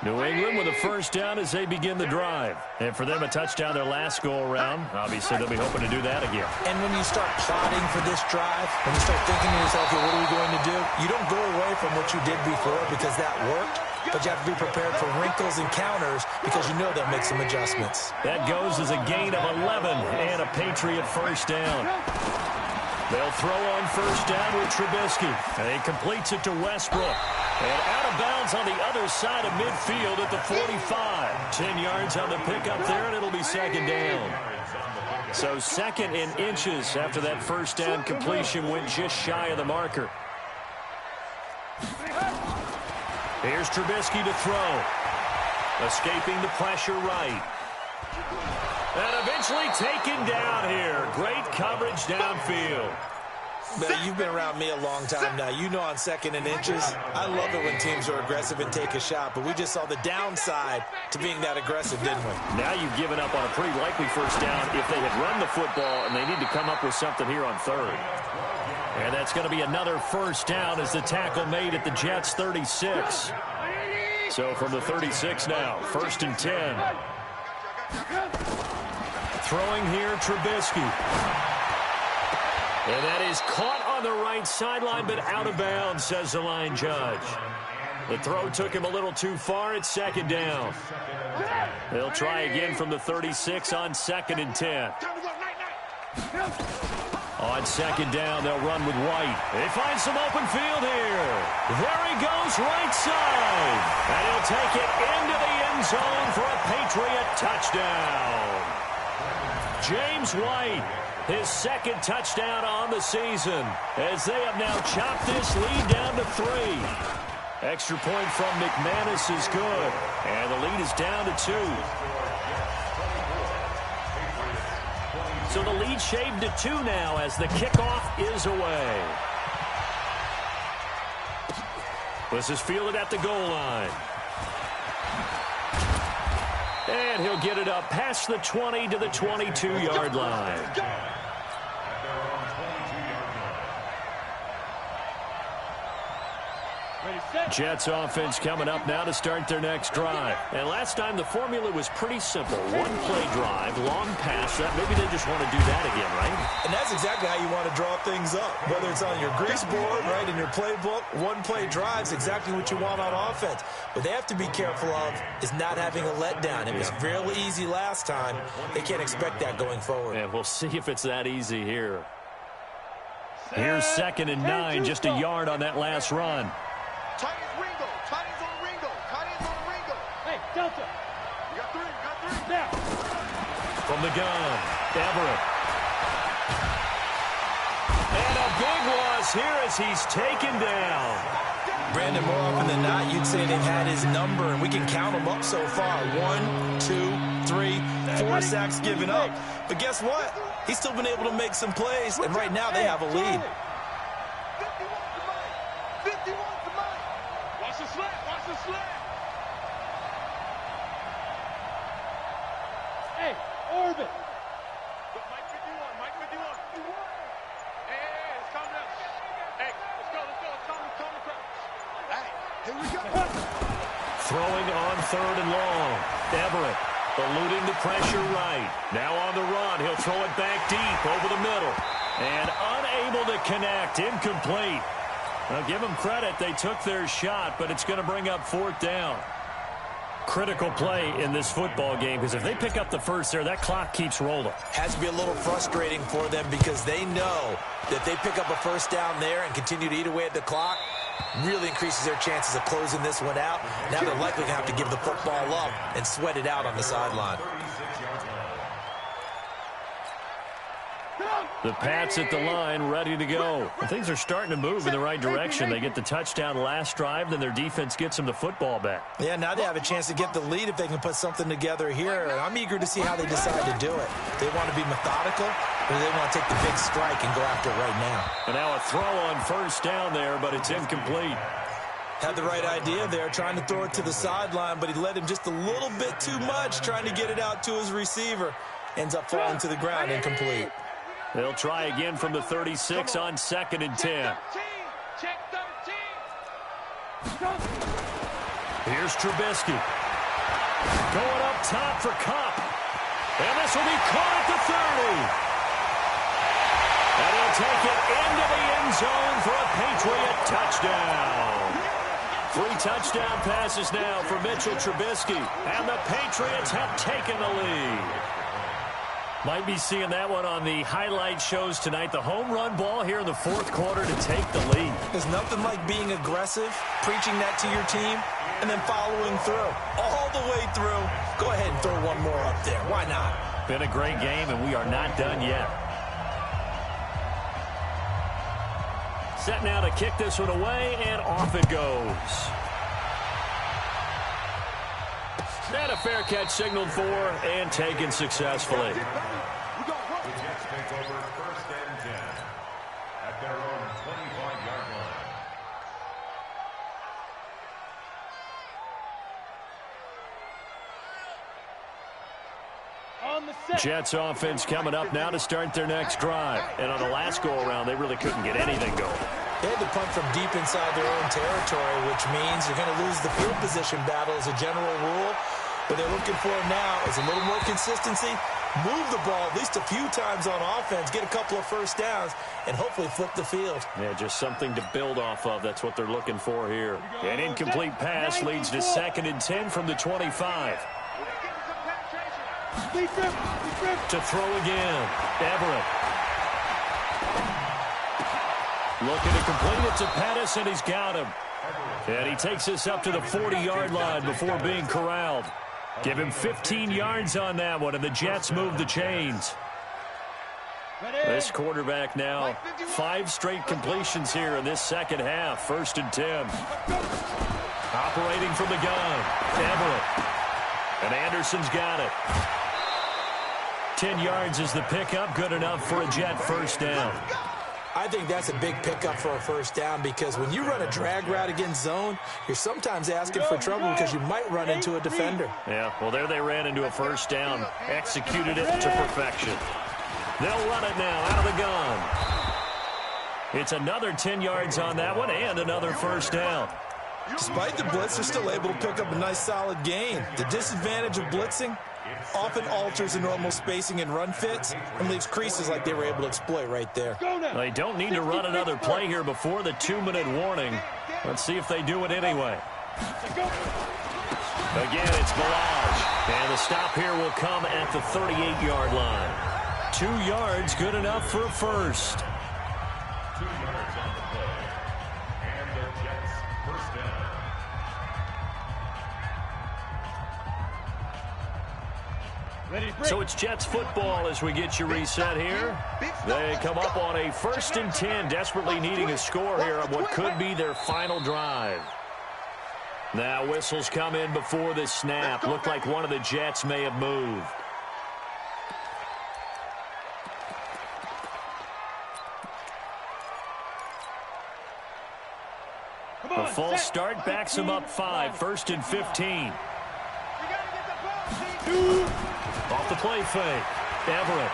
New England with a first down as they begin the drive. And for them, a touchdown their last go-around. Obviously, they'll be hoping to do that again. And when you start plotting for this drive, when you start thinking to yourself, okay, what are we going to do? You don't go away from what you did before because that worked, but you have to be prepared for wrinkles and counters because you know they'll make some adjustments. That goes as a gain of 11 and a Patriot first down. They'll throw on first down with Trubisky. And he completes it to Westbrook. And out of bounds on the other side of midfield at the 45. 10 yards on the pickup there, and it'll be second down. So second in inches after that first down completion went just shy of the marker. Here's Trubisky to throw. Escaping the pressure right. And eventually taken down here. Great coverage downfield. But you've been around me a long time now. You know on second and inches, I love it when teams are aggressive and take a shot. But we just saw the downside to being that aggressive, didn't we? Now you've given up on a pretty likely first down if they had run the football, and they need to come up with something here on third. And that's going to be another first down as the tackle made at the Jets' 36. So from the 36 now, first and 10. Throwing here, Trubisky. And that is caught on the right sideline, but out of bounds, says the line judge. The throw took him a little too far. It's second down. They'll try again from the 36 on second and 10. On second down, they'll run with White. They find some open field here. There he goes, right side. And he'll take it into the end zone for a Patriot touchdown. James White, his second touchdown on the season, as they have now chopped this lead down to 3. Extra point from McManus is good, and the lead is down to 2. So the lead shaved to 2 now as the kickoff is away. This is fielded at the goal line. And he'll get it up past the 20 to the 22-yard line. Jets offense coming up now to start their next drive. And last time the formula was pretty simple. One-play drive, long pass. Maybe they just want to do that again, right? And that's exactly how you want to draw things up. Whether it's on your grease board, right, in your playbook, one-play drive's exactly what you want on offense. What they have to be careful of is not having a letdown. It was fairly easy last time. They can't expect that going forward. And we'll see if it's that easy here. Here's second and 9, just a yard on that last run. Tight ends Ringo. Tight ends on Ringo. Tight ends on Ringo. Hey, Delta. You got 3. You got 3. Now. From the gun, Everett. And a big loss here as he's taken down. Brandon, more often than not, you'd say they've had his number, and we can count them up so far. 1, 2, 3, 4 sacks given up. But guess what? He's still been able to make some plays, and right now they have a lead. 51 to Mike. Watch the slant. Watch the slant. Hey, orbit. Mike 51. Mike 51. Hey, let's calm down. Hey, let's go. Let's calm the crowd. Hey, here we go. Throwing on third and long. Everett eluding the pressure right. Now on the run. He'll throw it back deep over the middle. And unable to connect. Incomplete. Now, give them credit. They took their shot, but it's going to bring up fourth down. Critical play in this football game, because if they pick up the first there, that clock keeps rolling. Has to be a little frustrating for them because they know that they pick up a first down there and continue to eat away at the clock, really increases their chances of closing this one out. Now they're likely going to have to give the football up and sweat it out on the sideline. The Pats at the line, ready to go. And things are starting to move in the right direction. They get the touchdown last drive, then their defense gets them the football back. Yeah, now they have a chance to get the lead if they can put something together here. And I'm eager to see how they decide to do it. They want to be methodical, or they want to take the big strike and go after it right now. And now a throw on first down there, but it's incomplete. Had the right idea there, trying to throw it to the sideline, but he led him just a little bit too much, trying to get it out to his receiver. Ends up falling to the ground, incomplete. They'll try again from the 36 on second and 10. Check 13. Here's Trubisky. Going up top for Kupp. And this will be caught at the 30. And he'll take it into the end zone for a Patriot touchdown. 3 touchdown passes now for Mitchell Trubisky. And the Patriots have taken the lead. Might be seeing that one on the highlight shows tonight. The home run ball here in the 4th quarter to take the lead. There's nothing like being aggressive, preaching that to your team, and then following through. All the way through. Go ahead and throw one more up there. Why not? Been a great game, and we are not done yet. Set now to kick this one away, and off it goes. And a fair catch signaled for and taken successfully. The Jets take over 1st and 10 at their own 25-yard line. Jets offense coming up now to start their next drive. And on the last go-around, they really couldn't get anything going. They had to punt from deep inside their own territory, which means you're going to lose the field position battle as a general rule. What they're looking for now is a little more consistency, move the ball at least a few times on offense, get a couple of first downs, and hopefully flip the field. Yeah, just something to build off of. That's what they're looking for here. An incomplete pass leads to 2nd and 10 from the 25. To throw again. Everett. Looking to complete it to Pettis, and he's got him. And he takes this up to the 40-yard line before being corralled. Give him 15 yards on that one, and the Jets move the chains. This quarterback now 5 straight completions here in this second half. 1st and 10. Operating from the gun. Everett. And Anderson's got it. 10 yards is the pickup. Good enough for a Jet first down. I think that's a big pickup for a first down because when you run a drag route against zone, you're sometimes asking for trouble because you might run into a defender. Yeah, well, there they ran into a first down. Executed it to perfection. They'll run it now out of the gun. It's another 10 yards on that one and another first down. Despite the blitz, they're still able to pick up a nice solid gain. The disadvantage of blitzing often alters the normal spacing and run fits and leaves creases like they were able to exploit right there. They don't need to run another play here before the 2-minute warning. Let's see if they do it anyway. Again, it's Balaj. And the stop here will come at the 38-yard line. 2 yards, good enough for a first. 2 yards on the play. And the Jets first down. So it's Jets football as we get you reset here. They come up on a 1st and 10, desperately needing a score here on what could be their final drive. Now whistles come in before the snap. Looked like one of the Jets may have moved. The false start backs him up 5, 1st and 15. Off the play fake. Everett.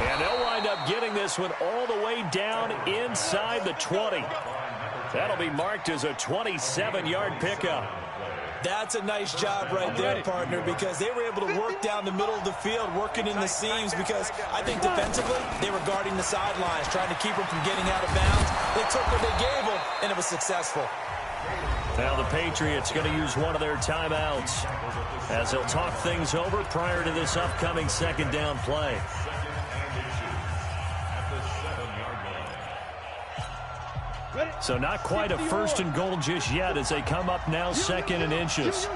And they'll wind up getting this one all the way down inside the 20. That'll be marked as a 27-yard pickup. That's a nice job right there, partner, because they were able to work down the middle of the field, working in the seams, because I think defensively they were guarding the sidelines, trying to keep them from getting out of bounds. They took what they gave them, and it was successful. Now the Patriots going to use one of their timeouts as they'll talk things over prior to this upcoming 2nd down play. So not quite a 1st and goal just yet as they come up now 2nd and inches.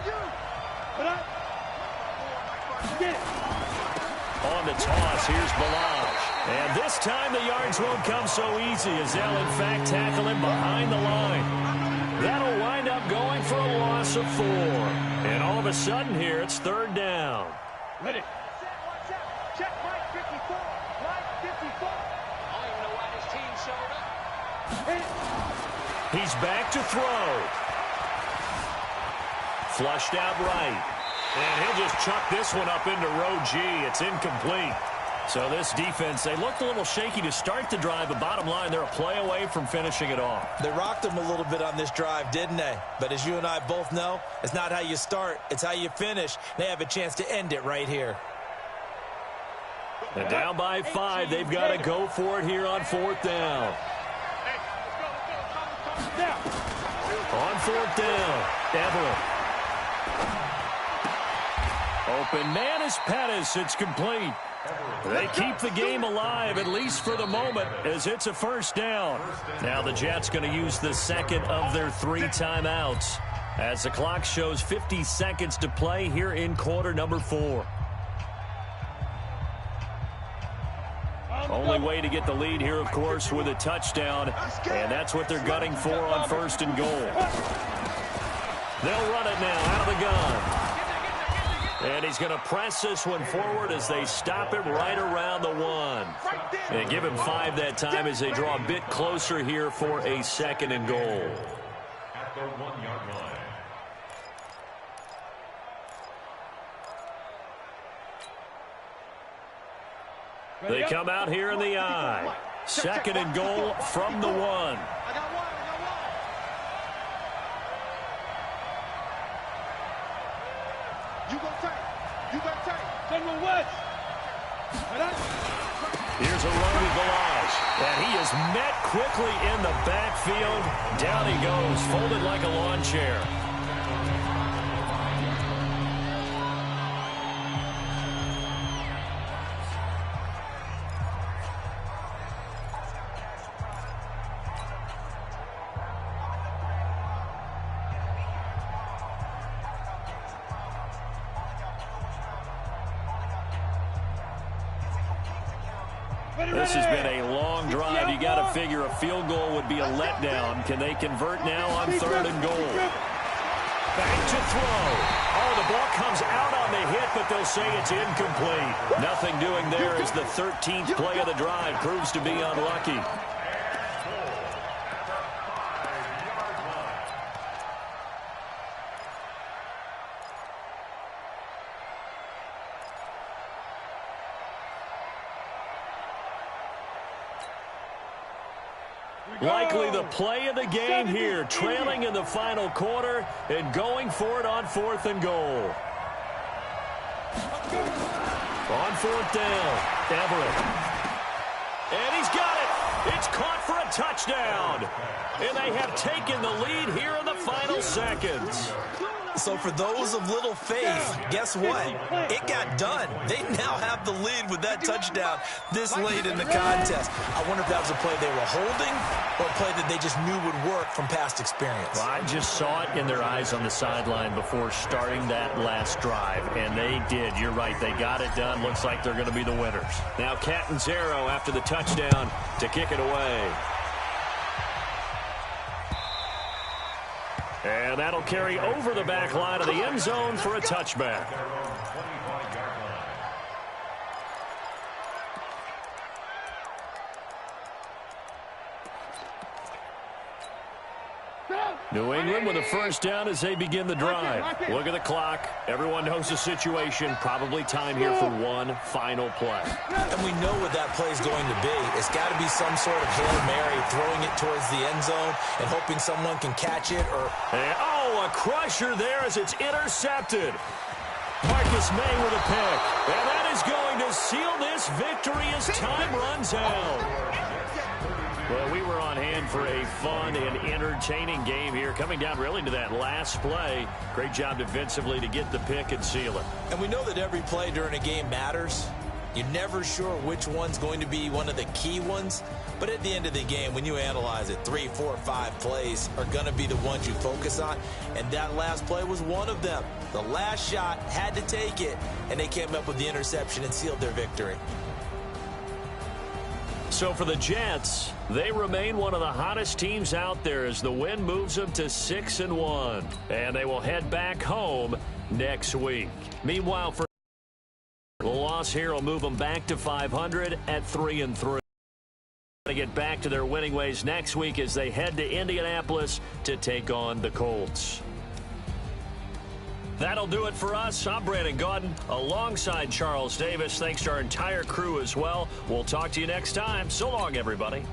On the toss, here's Balaj. And this time the yards won't come so easy as they'll in fact tackle him behind the line. That'll wind up going for a loss of 4. And all of a sudden here, it's 3rd down. Ready. Check Mike 54. Mike 54. I don't even know why this team showed up. He's back to throw. Flushed out right. And he'll just chuck this one up into row G. It's incomplete. So this defense, they looked a little shaky to start the drive, but bottom line, they're a play away from finishing it off. They rocked them a little bit on this drive, didn't they? But as you and I both know, it's not how you start, it's how you finish. They have a chance to end it right here. And down by 5, they've got to go for it here on 4th down. On 4th down, Everett. Open man is Pettis. It's complete. They keep the game alive, at least for the moment, as it's a 1st down. Now the Jets going to use the second of their 3 timeouts as the clock shows 50 seconds to play here in quarter number 4. Only way to get the lead here, of course, with a touchdown, and that's what they're gunning for on 1st and goal. They'll run it now out of the gun. And he's going to press this one forward as they stop it right around the 1. And give him 5 that time as they draw a bit closer here for a 2nd and goal. At the 1-yard line. They come out here in the I. 2nd and goal from the 1. Here's a run with Balaj, and he is met quickly in the backfield. Down he goes, folded like a lawn chair. This has been a long drive. You got to figure a field goal would be a letdown. Can they convert now on 3rd and goal? Back to throw. Oh, the ball comes out on the hit, but they'll say it's incomplete. Nothing doing there as the 13th play of the drive proves to be unlucky. Likely the play of the game here, trailing in the final quarter and going for it on 4th and goal. On 4th down, Everett. And he's got it. It's caught for a touchdown. And they have taken the lead here in the final seconds. So for those of little faith, guess what? It got done. They now have the lead with that touchdown this late in the contest. I wonder if that was a play they were holding or a play that they just knew would work from past experience. Well, I just saw it in their eyes on the sideline before starting that last drive, and they did. You're right. They got it done. Looks like they're going to be the winners. Now Catanzaro after the touchdown to kick it away. And that'll carry over the back line of the end zone for a touchback. New England with a 1st down as they begin the drive. Look at the clock. Everyone knows the situation. Probably time here for one final play. And we know what that play is going to be. It's got to be some sort of Hail Mary, throwing it towards the end zone and hoping someone can catch it. And, a crusher there as it's intercepted. Marcus May with a pick. And that is going to seal this victory as time runs out. Well, we were on hand for a fun and entertaining game here. Coming down really to that last play. Great job defensively to get the pick and seal it. And we know that every play during a game matters. You're never sure which one's going to be one of the key ones. But at the end of the game, when you analyze it, 3, 4, 5 plays are going to be the ones you focus on. And that last play was one of them. The last shot had to take it. And they came up with the interception and sealed their victory. So for the Jets, they remain one of the hottest teams out there as the win moves them to 6-1. And they will head back home next week. Meanwhile, for the loss here will move them back to 500 at 3-3. To get back to their winning ways next week as they head to Indianapolis to take on the Colts. That'll do it for us. I'm Brandon Gaudin alongside Charles Davis. Thanks to our entire crew as well. We'll talk to you next time. So long, everybody.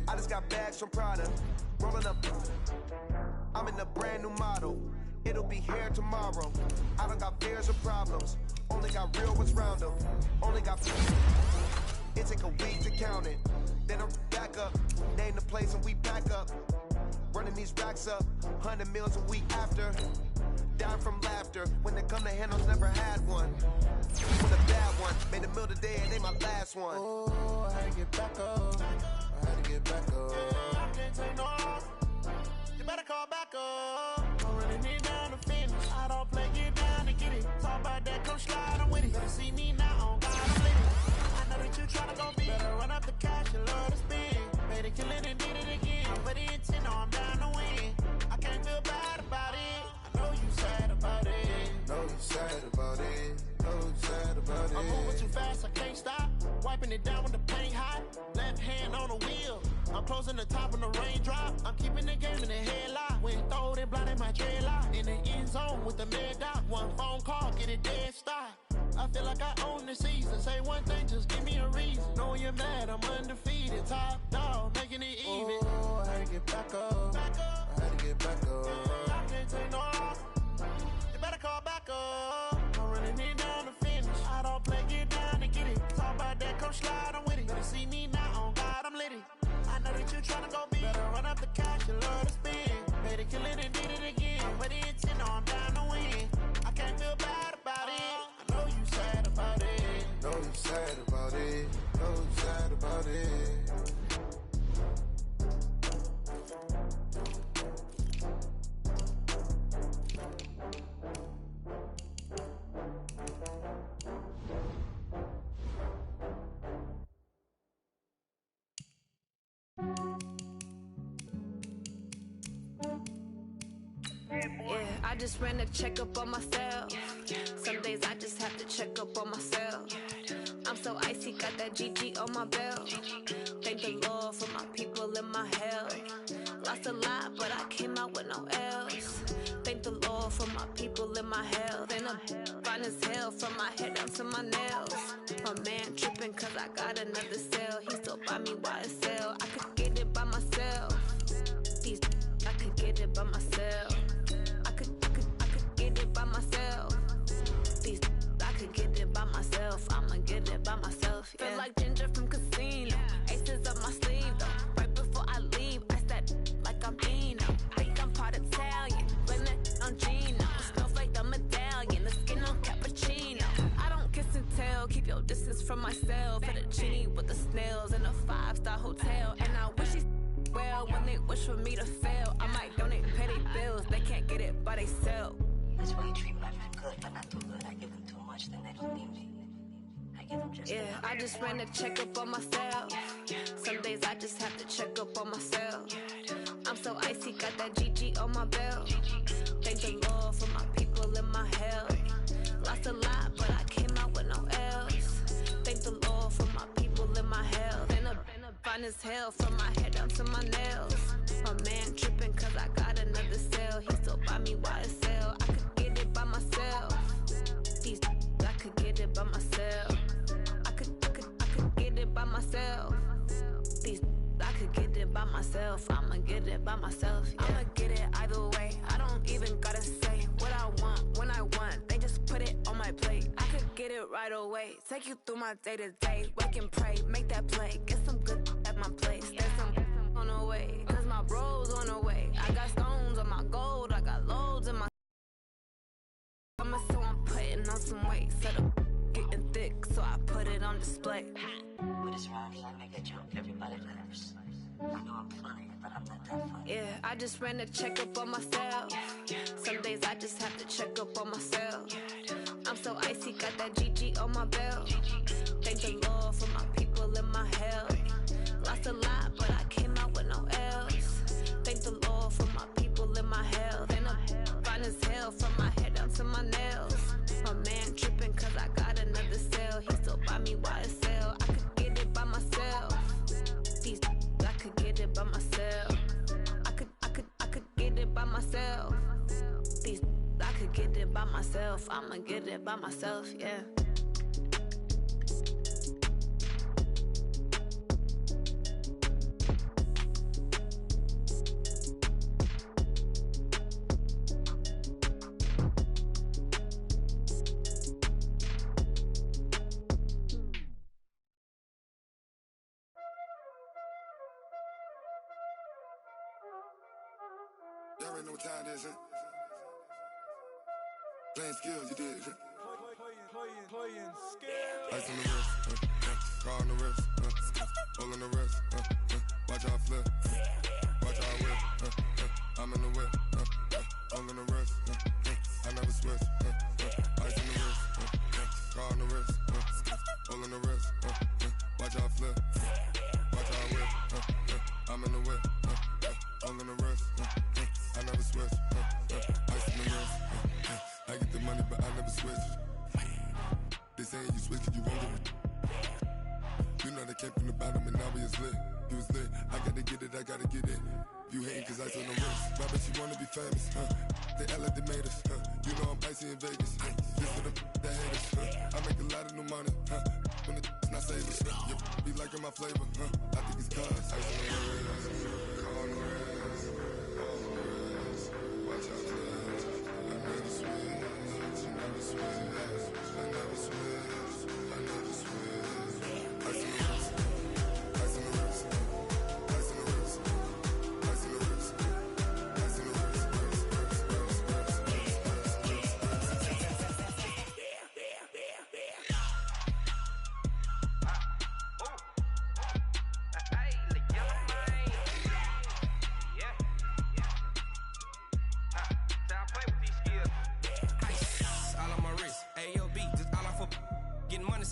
I just got bags from Prada, rolling up. I'm in a brand new model. It'll be here tomorrow. I don't got fears or problems. Only got real ones round them. Only got. It take a week to count it. Then I'm back up. Name the place and we back up. Running these racks up. 100 meals a week after. Dying from laughter. When they come to handles, never had one. For the bad one. Made a meal today and they my last one. Oh, I had to get back up. I had to get back up. I can't take no off. You better call back up. I'm running it down to finish. I don't play, get down to get it. Talk about that, come slide, I'm with it. Better see me now, on God, I'm lit. I know that you tryna go big. Better run up the cash, you love to spend. Made a killing and did it again. But the intent, no, I'm down to win. I can't feel bad about it. I know you sad about it. Know you sad about it. Know you sad about it. I'm moving too fast, I can't stop. Wiping it down with the paint hot. Left hand on the wheel. I'm closing the top when the raindrop. I'm keeping the game in the headlock. When throwed and blinded my dreadlock. In the end zone with the mad dot. One phone call, get it dead stop. I feel like I own the season. Say one thing, just give me a reason. Knowing you're mad, I'm undefeated. Top dog, making it even. Oh, I had to get back up. I had to get back up. I can't take no off. You better call back up. I'm running it down to finish. I don't play, get down to get it. Talk about that, come slide, I'm with it. Better see me now, on God, I'm lit. I know that you tryna go big. Better run up the cash, you love to spend. Made a killing and did it again. But the intent, no, I'm down to win. I can't feel bad about it. I know you sad about it. Know you sad about it. Know you sad about it. Yeah, I just ran a checkup on myself. Some days I just have to check up on myself. I'm so icy, got that GG on my belt. Thank the Lord for my people in my health. Lost a lot, but I came out with no else. Thank the Lord for my people in my health. And I'm fine as hell from my head down to my nails. My man tripping cause I got another cell. He still buy me YSL. I could get it by myself. These I could get it by myself. I could get it by myself. These I could get it by myself. I'ma get it by myself. Yeah. Feel like Ginger from Casino. Aces up my sleeve though. Right before I leave, I said like I'm Dino. Think I'm part Italian. Blame it on Gino. Smells like the medallion. The skin on cappuccino. I don't kiss and tell. Keep your distance from myself. Fettuccine with the snails in a 5-star hotel. And I wish he's well when they wish for me to fail. I might donate petty bills. They can't get it by themselves. That's why you treat me like I'm good, but not too good. I give them too much, then they don't need me. I give them just enough. I just ran a checkup on myself. Some days I just have to check up on myself. I'm so icy, got that GG on my belt. Thank the Lord for my people in my health. Lost a lot, but I came out with no else. Thank the Lord for my people in my health. And I'm fine as hell from my head down to my nails. My man tripping cause I got another cell. He still buy me YSL. I could get it by myself. These I could get it by myself. I could get it by myself. These I could get it by myself. I'ma get it by myself. Yeah. I'ma get it either way. I don't even gotta say what I want when I want. They just put it on my plate. I could get it right away. Take you through my day to day. Wake and pray, make that play. Get some good at my place. There's some on the way. Cause my bro's on the way. I got stones on my gold. I got loads in my lost some weight, said I'm getting thick, so I put it on display. With this round, I make a joke, everybody laughs. I know I'm funny, but I'm not that funny. Yeah, I just ran a checkup on myself. Some days I just have to check up on myself. I'm so icy, got that GG on my belt. Thank the Lord for my people and my health. Lost a lot, but I came out with no L's. Thank the Lord for my people and my health. And I'm fine as hell from my head down to my nails. My man tripping cause I got another cell. He still buy me YSL. I could get it by myself. These I could get it by myself. I could get it by myself. These I could get it by myself. I'ma get it by myself, yeah. Y'all already know what time it is, huh? Playing skills, you did. Playing skills. Ice on the wrist, car on the wrist, hole in the wrist, watch how I flip, watch how I whip, I'm in the whip, hole in the wrist, I never switch, ice on the wrist, car on the wrist, hole in the wrist, watch how I flip, watch how I whip, I'm in the whip, hole in the wrist, I never switch, ice on the wrist, I get the money but I never switch. They saying you switch cause you won't get it. You know they came from the bottom and now we is lit. You was lit, I gotta get it, I gotta get it. You hating cause ice on the wrist. But I bet you wanna be famous, They act like they made us, You know I'm icy in Vegas, This for the that hate us, I make a lot of new money, When it's not savers, You be liking my flavor, I think it's cause ice on the wrist, car on the wrist, all on the wrist, watch out for this. I never switch, I never switch, I never switch, I never switch. Ice on the wrist, ice on the wrist, ice on the wrist, ice on the wrist, ice on the wrist,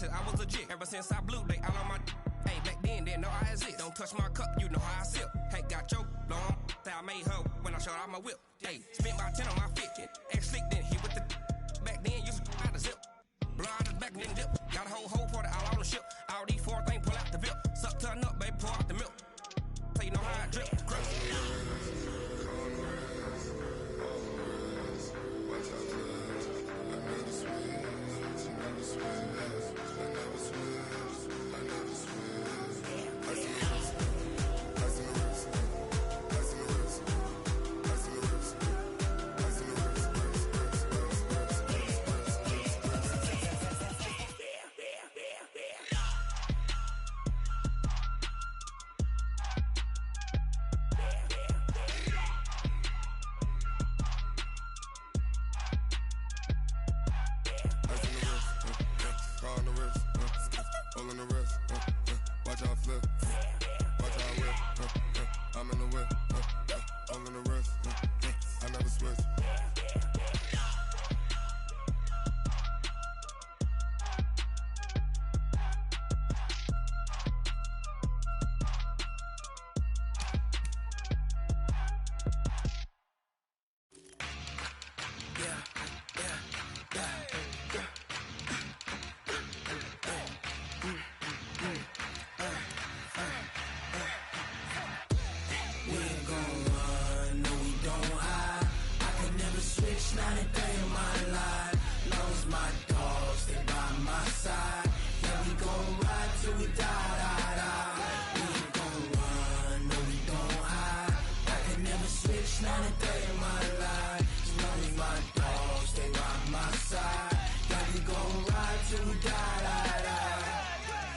I was legit. Ever since I blew, they all on my hey, back then, didn't know I exist. Don't touch my cup, you know how I sip. Hey, got choked, long. I made her when I showed out my whip. Hey, spent about 10 on my 15. Ex-slick, then hit with the back then, used to out the zip. Blow out the back, then dip. Got a whole party all on the ship. All these four things, pull out the VIP. Suck, turn up, baby, pour out the milk. So you know how I drip. Crush. Watch out for this. I never switch, I never switch. I never switch, I never switch. Ice on the wrist, ice on the wrist, ice on the wrist, ice on the wrist, ice on the wrist, car on the wrist, hole in the wrist, watch how I flip, watch how I whip, I'm in the whip, hole in the wrist, I never switch.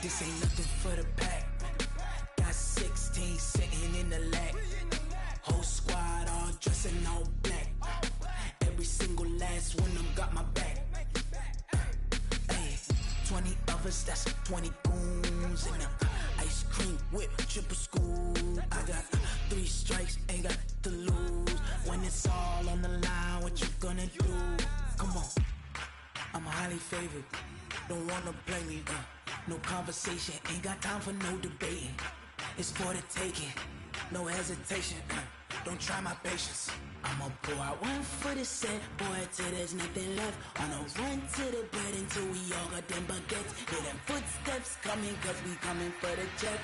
This ain't nothing for the pack. Got 16 sitting in the lag. Whole squad all dressing all black. Every single last one of them got my back. choppers, that's 20 goons. And ice cream whip, triple scoop. I got 3 strikes, ain't got to lose. When it's all on the line, what you gonna do? Come on, I'm highly favored. Don't wanna play me, no conversation, ain't got time for no debating. It's for the taking, no hesitation, don't try my patience. I'ma pour out one for the set, boy, till there's nothing left. On a run to the bed until we all got them baguettes. Hear them footsteps coming, cause we coming for the check.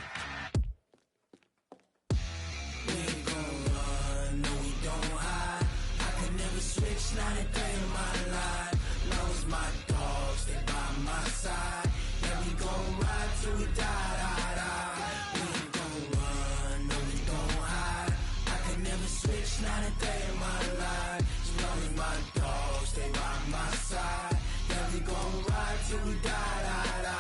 We ain't gon' run, no we don't hide. I can never switch, not a day in my life. Long as my dogs stay by my side. Yeah, we gon' ride till we die, die, die. We ain't gon' run, no we don't hide. I can never switch, not a day in my life. As long as my dogs stay by my side. Yeah, we gon' ride till we die, die, die.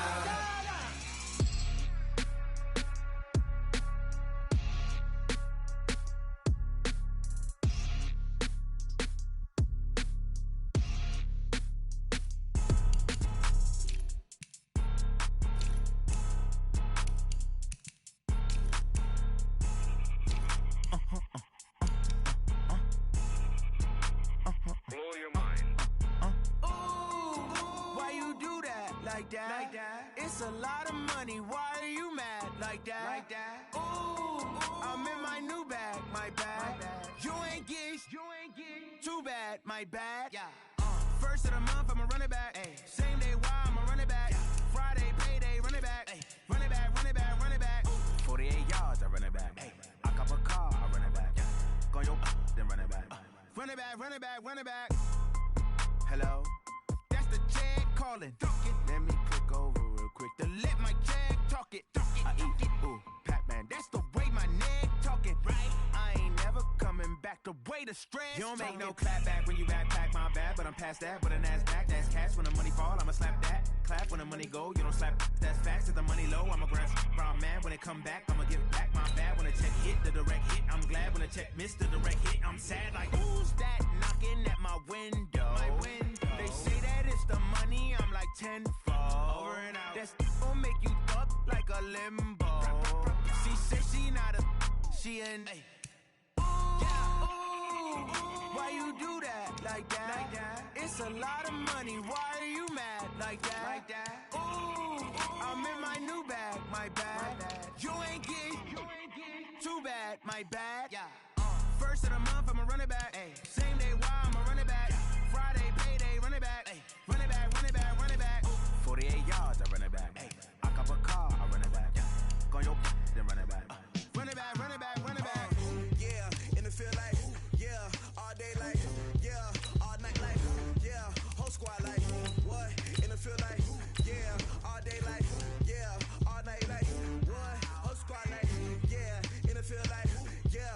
Like that. It's a lot of money. Why are you mad like that? Like that. Ooh, I'm in my new bag. My bad. You ain't get too bad. My bad. Yeah. First of the month, I'ma run it back. Ay. Same day, why I'ma run it back. Yeah. Friday, payday, run it back. Ay. Run it back, run it back, run it back. 48 yards, I run it back. Ay. I cop a car, I run it back. Yeah. Go your then run it back. Run it back, run it back, run it back. Hello? That's the Jag calling. Let me click over real quick to let my Jag talk it. I eat, ooh, Pac-Man. That's the way my neck talking. Right? I ain't never coming back. The way the stress. You don't make no clap back when you backpack, my bad. But I'm past that with a NASDAQ. That's cash. When the money fall, I'ma slap that. Clap when the money go. You don't slap. That's facts. If the money low, I'ma grab brown man. When it come back, I'ma give back my bad. When the check hit, the direct hit. I'm glad when the check missed the direct hit. I'm sad like who's that knocking at my window? My window. They say that it's the money. I'm like tenfold. Over and out. That's gon' make you up like a limbo. She said she not a. She an. Why you do that like that? Like that? It's a lot of money. Why are you mad like that? Like that? Ooh, I'm in my new bag. My bad. You ain't get too bad. My bad. Yeah. First of the month, I'ma run it back. Ay. Same day, why I'ma run it back. Friday, payday, run it back. Ay. Run it back, run it back, run it back. 48 yards, I run it back. Ay. I cop a car, I run it back. Go your then run it back. Run it back, run it back, run it back. Yeah, in the field like, yeah, all day like, yeah, all night like, yeah, whole squad like, what? In the field like, yeah, all day like, yeah, all night like, what? Whole squad like, yeah, in the field like, yeah,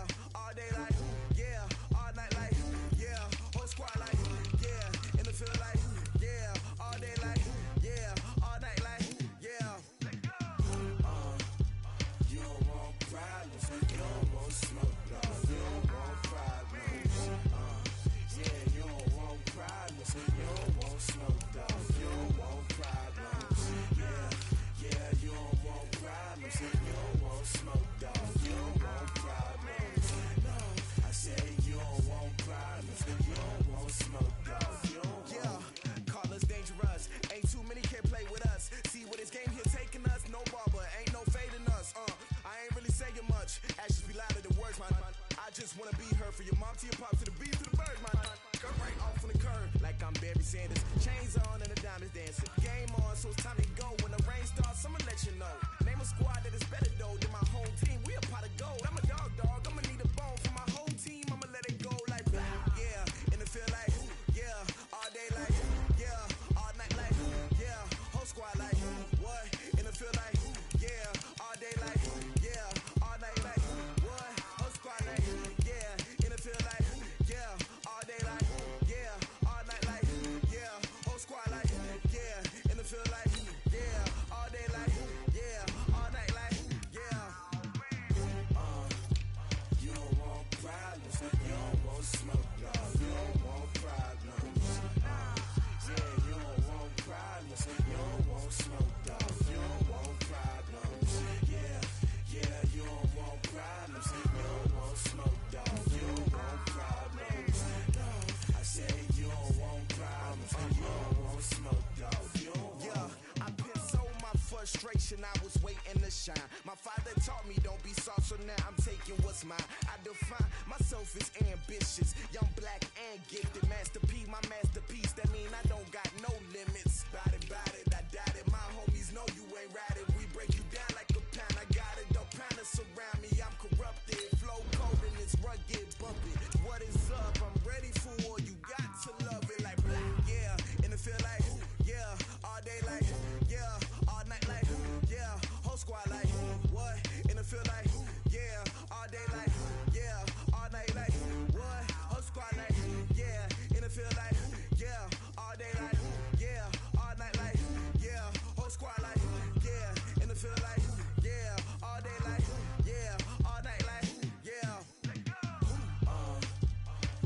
shine. My father taught me don't be soft, so now I'm taking what's mine. I define myself as ambitious, young, black, and gifted. Master P, my masterpiece, that mean I don't got no limits. Bout it, I doubt it. My homies know you ain't ride it. We break you down like a pound. I got it, don't pound us around me. I'm corrupted, flow cold and it's rugged, bumpy. What is up? I'm ready for war. You got to love it like black, yeah. And it feel like, yeah. All day like, yeah. All night like, yeah. Whole squad like, what? And it feel like, yeah. All day like, yeah. All night like, what? Whole squad like, yeah. And it feel like, yeah. All day like, yeah. All night like, yeah. Whole squad like, yeah. And it feel like, yeah. All day like, yeah. All night like, yeah.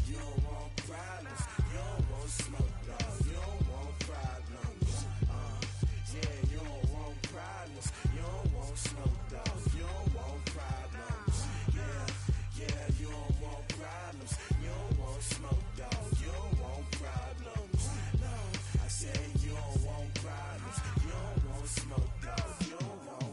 You don't want problems. You don't want smoke, dog. You don't want problems. Yeah, you don't want problems. You don't want smoke, dog. You don't want problems. Yeah, you don't want problems. You don't want smoke, dog. You don't want problems. No, I said you don't want problems. You don't want smoke, dog. You don't want.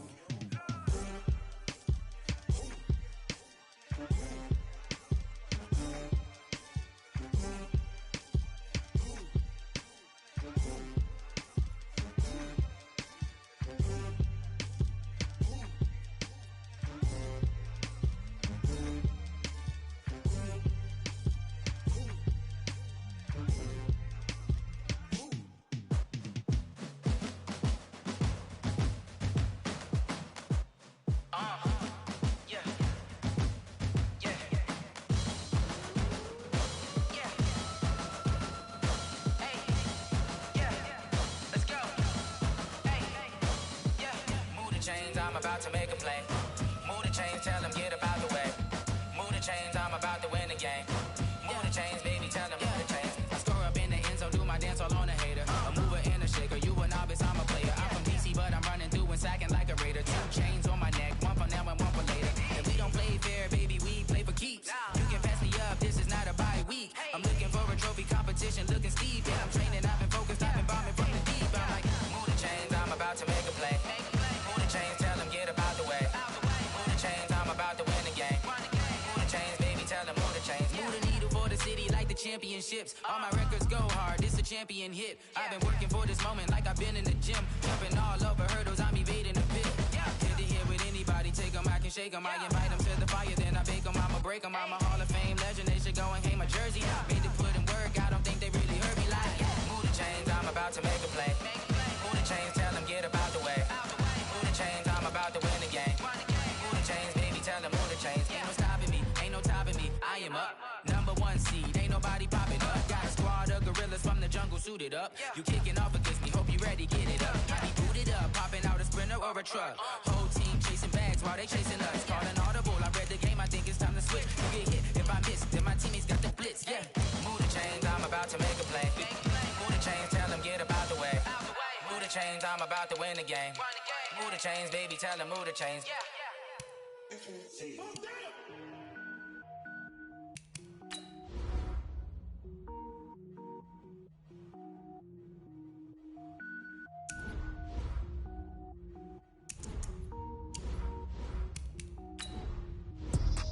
I'm about to make a play. Move the chains, tell them get about the way. Move the chains, I'm about to win the game. Move the chains, baby, tell them move the chains. I score up in the end zone, do my dance all on a hater. A mover and a shaker, you a novice, I'm a player. I'm from DC, but I'm running through and sacking like a raider. 2 chains on my neck, one for now and one for later. If we don't play fair, baby, we play for keeps. You can pass me up, this is not a bye week. I'm looking for a trophy competition, looking steep. Yeah, I'm training, I've been focused, I've been bombing from the deep. I'm like, move the chains, I'm about to make a play. Move the chains, tell them get about the way. Move the chains, I'm about to win the game. Move the chains, baby, tell them move the chains. Move the needle for the city like the championships. All my records go hard, this a champion hit. I've been working for this moment like I've been in the gym. Jumping all over hurdles, I'm evading the pit. Hit to hit with anybody, take them, I can shake them. I invite them to the fire, then I bake them, I'ma break them. I'm a Hall of Fame legend, they should go and hang my jersey. Made to put in work, I don't think they really heard me like. Move the chains, I'm about to make a play. Move the chains, tell them get about the way. Move the chains, I'm about to win the game. Move the chains, baby, tell them move the chains. Ain't no stopping me, ain't no topping me. I am up, number 1 seed, ain't nobody popping up. Got a squad of gorillas from the jungle suited up. You kicking off against me, hope you ready, get it up. I be booted up, popping out a sprinter or a truck. Whole team chasing bags while they chasing us. Calling audible, I read the game, I think it's time to switch. You get hit, if I miss, then my teammates got the blitz, yeah. Move the chains, I'm about to make a play. Move the chains, tell them get about the way. Move the chains, I'm about to win the game. Move the chains, baby, tell them move the chains.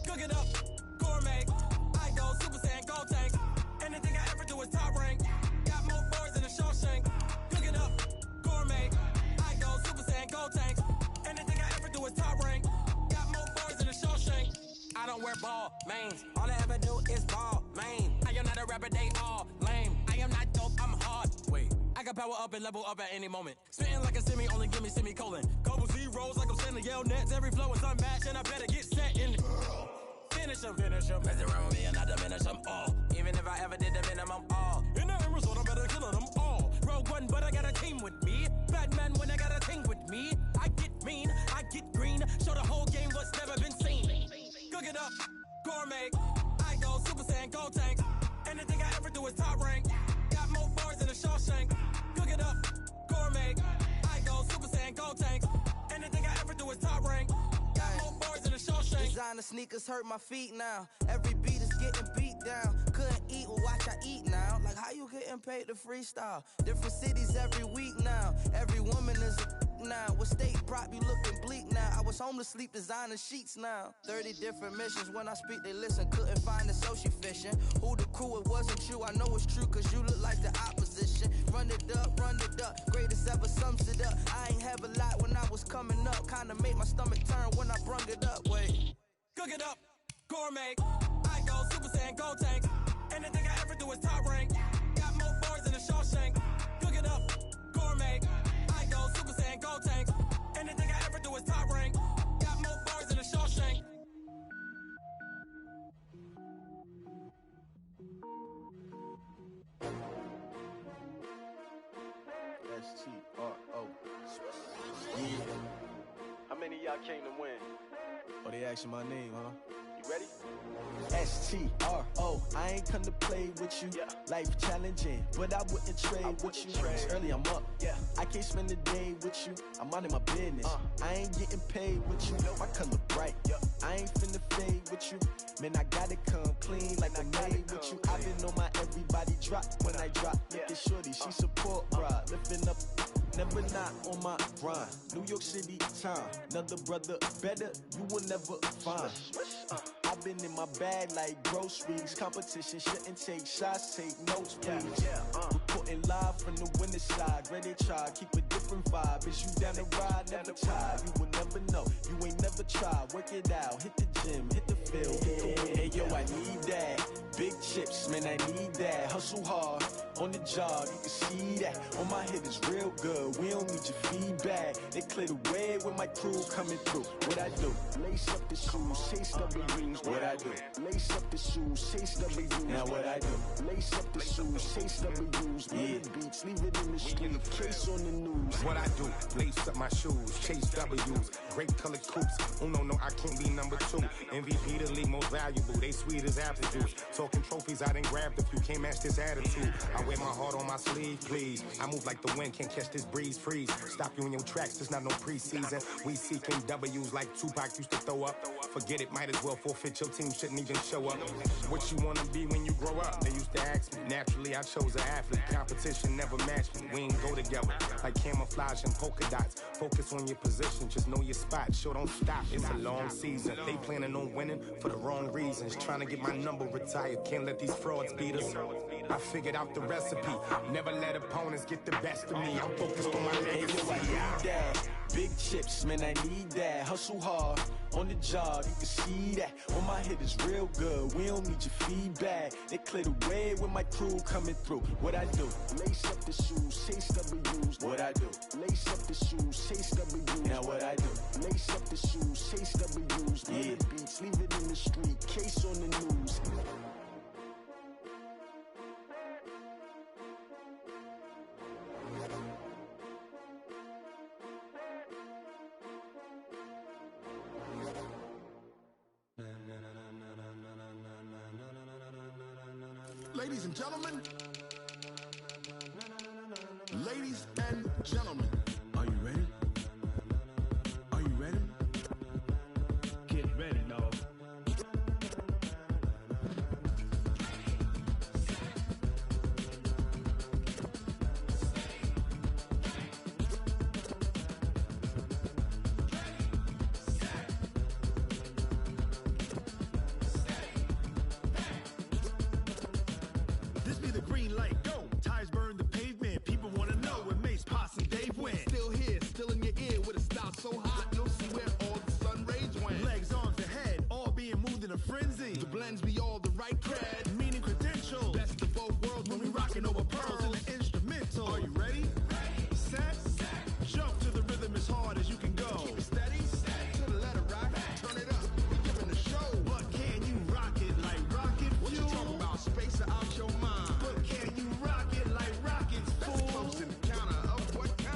Cook it up, gourmet. I go Super Saiyan, gold tank. Anything I ever do is top rank. Got more birds than a Shawshank. Cook it up, gourmet. I go Super Saiyan, gold tank. Anything I ever do is top rank. Got more birds than a Shawshank. I don't wear ball mains. All I ever do is ball main. I am not a rapper, they all lame. I am not dope, I'm hard. Wait, I got power up and level up at any moment. Spitting like a semi, only give me semicolon. Couple zeros like I'm sending yell nets. Every flow is unmatched and I better get set in. Finish them. Mess around with me and I diminish them all. Even if I ever did the minimum, all. In the end result, I better kill them all. Rogue One, but I got a team with me. Batman when I got a thing with me. I get mean, I get green. Show the whole game what's never been seen. Cook it up, gourmet. I go Super Saiyan, gold tank. Anything I ever do is top rank. Got more bars than a Shawshank. Cook it up, gourmet. I go Super Saiyan, gold tank. Anything I ever do is top rank. Got more bars than a Shawshank. Designer sneakers hurt my feet now. Every beat is getting beat down. Couldn't eat, well watch I eat now. Like how you getting paid to freestyle? Different cities every week now. Every woman is a now. now. What state prop you looking bleak now? I was homeless, sleep designer sheets now. 30 different missions. When I speak, they listen. Couldn't find the social fishing. Who the crew? It wasn't you. I know it's true, cause you look like the opposition. Run it up, run it up. Greatest ever sums it up. I ain't have a lot when I was coming up. Kinda made my stomach turn when I brung it up. Wait. Cook it up, gourmet. I go Super Saiyan, go tank. Anything I ever do is top rank. Got more bars than a Shawshank. Cook it up, gourmet. I go Super Saiyan, go tank. Anything I ever do is top rank. Got more bars than a Shawshank. S-T-R-O. Yeah. How many of y'all came to win? Oh, they asking my name, huh? You ready? S-T-R-O. I ain't come to play with you. Yeah. Life challenging, but I wouldn't trade with you. It's early, I'm up. Yeah. I can't spend the day with you. I'm minding my business. I ain't getting paid with you. My color bright. Yeah. I ain't finna fade with you. Man, I gotta come clean like I made with you. I've been on my everybody drop when I drop. Look at shorty, she support ride. Lifting up, never not on my grind. New York City time, another brother better, you will never find. I've been in my bag like groceries. Competition shouldn't take shots, take notes, please. Reporting live from the winning side. Ready to try, keep a different vibe. Is you down the ride, never tired. You will never know, you ain't never tried. Work it out, hit the gym, hit the field. Hey yo, I need that. Big chips, man, I need that. Hustle hard, on the job, you can see that. On my head is real good, we don't need your feedback. They clear the way with my crew coming through. What I do? Lace up the shoes, chase W's. What I do? Lace up the shoes, chase W's. Now what I do? Lace up the shoes, chase W's. Yeah. Beats, leave it in the street, case on the news. What I do? Lace up my shoes, chase W's. Great colored coops. Oh no, I can't be number 2. MVP the league most valuable. They sweet as apple juice. Talking trophies, I didn't grab the few. Can't match this attitude. I wear my heart on my sleeve, please. I move like the wind, can't catch this breeze, freeze. Stop you in your tracks, there's not no preseason. We seeking W's like Tupac used to throw up. Forget it, might as well forfeit. Your team shouldn't even show up. What you wanna be when you grow up? They used to ask me. Naturally, I chose an athlete. Competition never matched me. We ain't go together like camouflage and polka dots. Focus on your position, just know your spot. Sure, don't stop. It's a long season. They planning on winning for the wrong reasons. Trying to get my number retired. Can't let these frauds beat us. I figured out the recipe. Never let opponents get the best of me. I'm focused on my legacy. I need that. Big chips, man, I need that. Hustle hard, on the job, you can see that. On my head is real good, we don't need your feedback. They clear the way with my crew coming through. What I do? Lace up the shoes, chase W's. What I do? Lace up the shoes, chase W's. Now what I do? Lace up the shoes, chase W's. Yeah. Beats, leave it in the street, case on the news. Ladies and gentlemen, ladies and gentlemen, are you ready? Are you ready? Get ready, dog. This be the green light, go. Tires burn the pavement. People want to know where Mace, Posse, and Dave went. Still here, still in your ear with a style so hot, you'll see where all the sun rays went. Legs, arms, the head, all being moved in a frenzy. The blends be all the right cred, meaning credentials. Best of both worlds when we rockin' over pearls in the instrumental. Are you ready? Set, jump to the rhythm as hard as you can go. Keep it steady, to the letter rock, turn it up. We giving a show. But can you rock it like rocket fuel? What you talking about? Space or out your mind? But can you rock it like rockets, fool? That's close to the counter of what kind?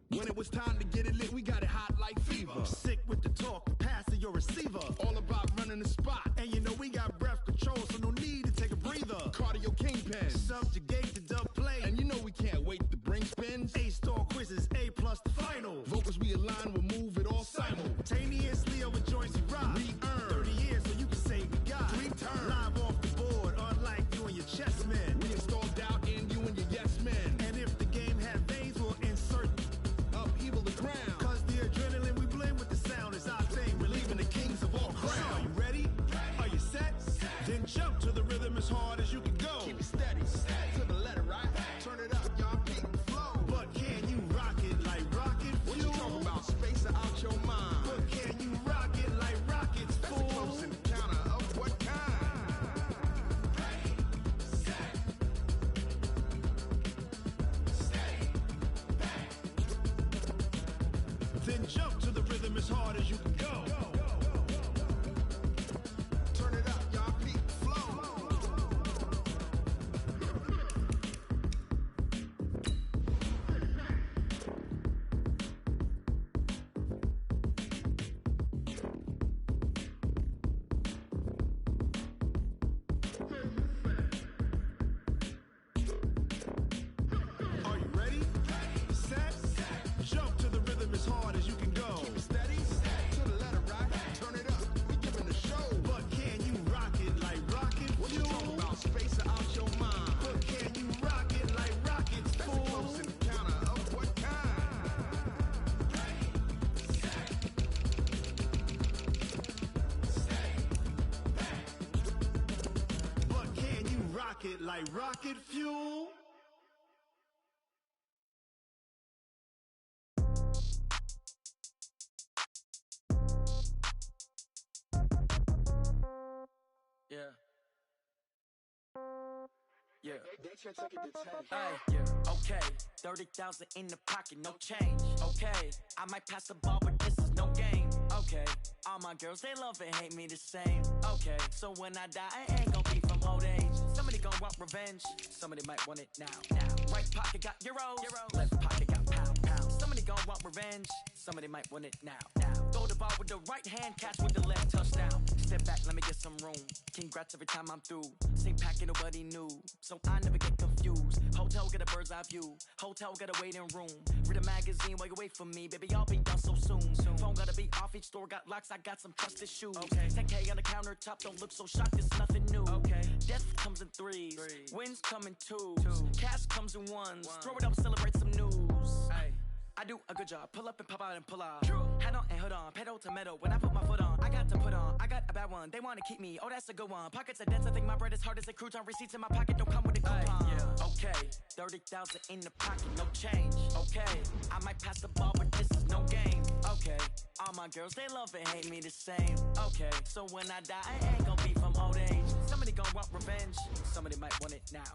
When it was time to get it lit, we got it hot like fever. Sick with the talk, the pass to your receiver. All about running the spot. And you know we got breath control, so no need to take a breather. Cardio kingpin, subjugate the dub play. And you know we can't wait to bring spins. A-star quizzes, A+ the final. Vocals we align, we'll move it all simultaneously over joints we rock. We earn 30 years, so you can say we got 3 turns. Live off the board, unlike you and your chess men. We installed doubt in you and your yes men. Jump to the rhythm as hard as you can go. Turn it up, y'all. Peak flow. Are you ready? Set. Jump to the rhythm as hard as you can go. Keep it steady. To the letter, right? Turn it up. We giving the show. But can you rock it like rocket fuel? What you talking about? Space out your mind. But can you rock it like rockets, fool? That's a close encounter of what kind? But can you rock it like rocket fuel? Yeah. Yeah. Hey, yeah. Okay. 30,000 in the pocket, no change. Okay. I might pass the ball, but this is no game. Okay. All my girls, they love and hate me the same. Okay. So when I die, I ain't gonna be from old age. Somebody gonna want revenge. Somebody might want it now. Right pocket got euros. Left pocket got pounds. Somebody gonna want revenge. Somebody might want it now. Throw the ball with the right hand, catch with the left, touchdown. Step back, let me get some room. Congrats every time I'm through. Same packet, nobody knew, so I never get confused. Hotel get a bird's eye view. Hotel get a waiting room. Read a magazine while you wait for me, baby. I'll be done so soon. Phone gotta be off. Each store got locks. I got some trusted shoes. 10K on the countertop. Don't look so shocked. It's nothing new. Death comes in threes. Wins come in twos. Cash comes in ones. Throw it up, celebrate some news. I do a good job. Pull up and pop out and pull out. Head on and hood on. Pedal to metal. When I put my foot on, I got to put on. I got a bad one. They want to keep me. Oh, that's a good one. Pockets are dense. I think my bread is hard as a crouton. Receipts in my pocket don't come with a coupon. Okay. 30,000 in the pocket. No change. Okay. I might pass the ball, but this is no game. Okay. All my girls, they love and hate me the same. Okay. So when I die, I ain't gonna be from old age. Somebody gonna want revenge. Somebody might want it now.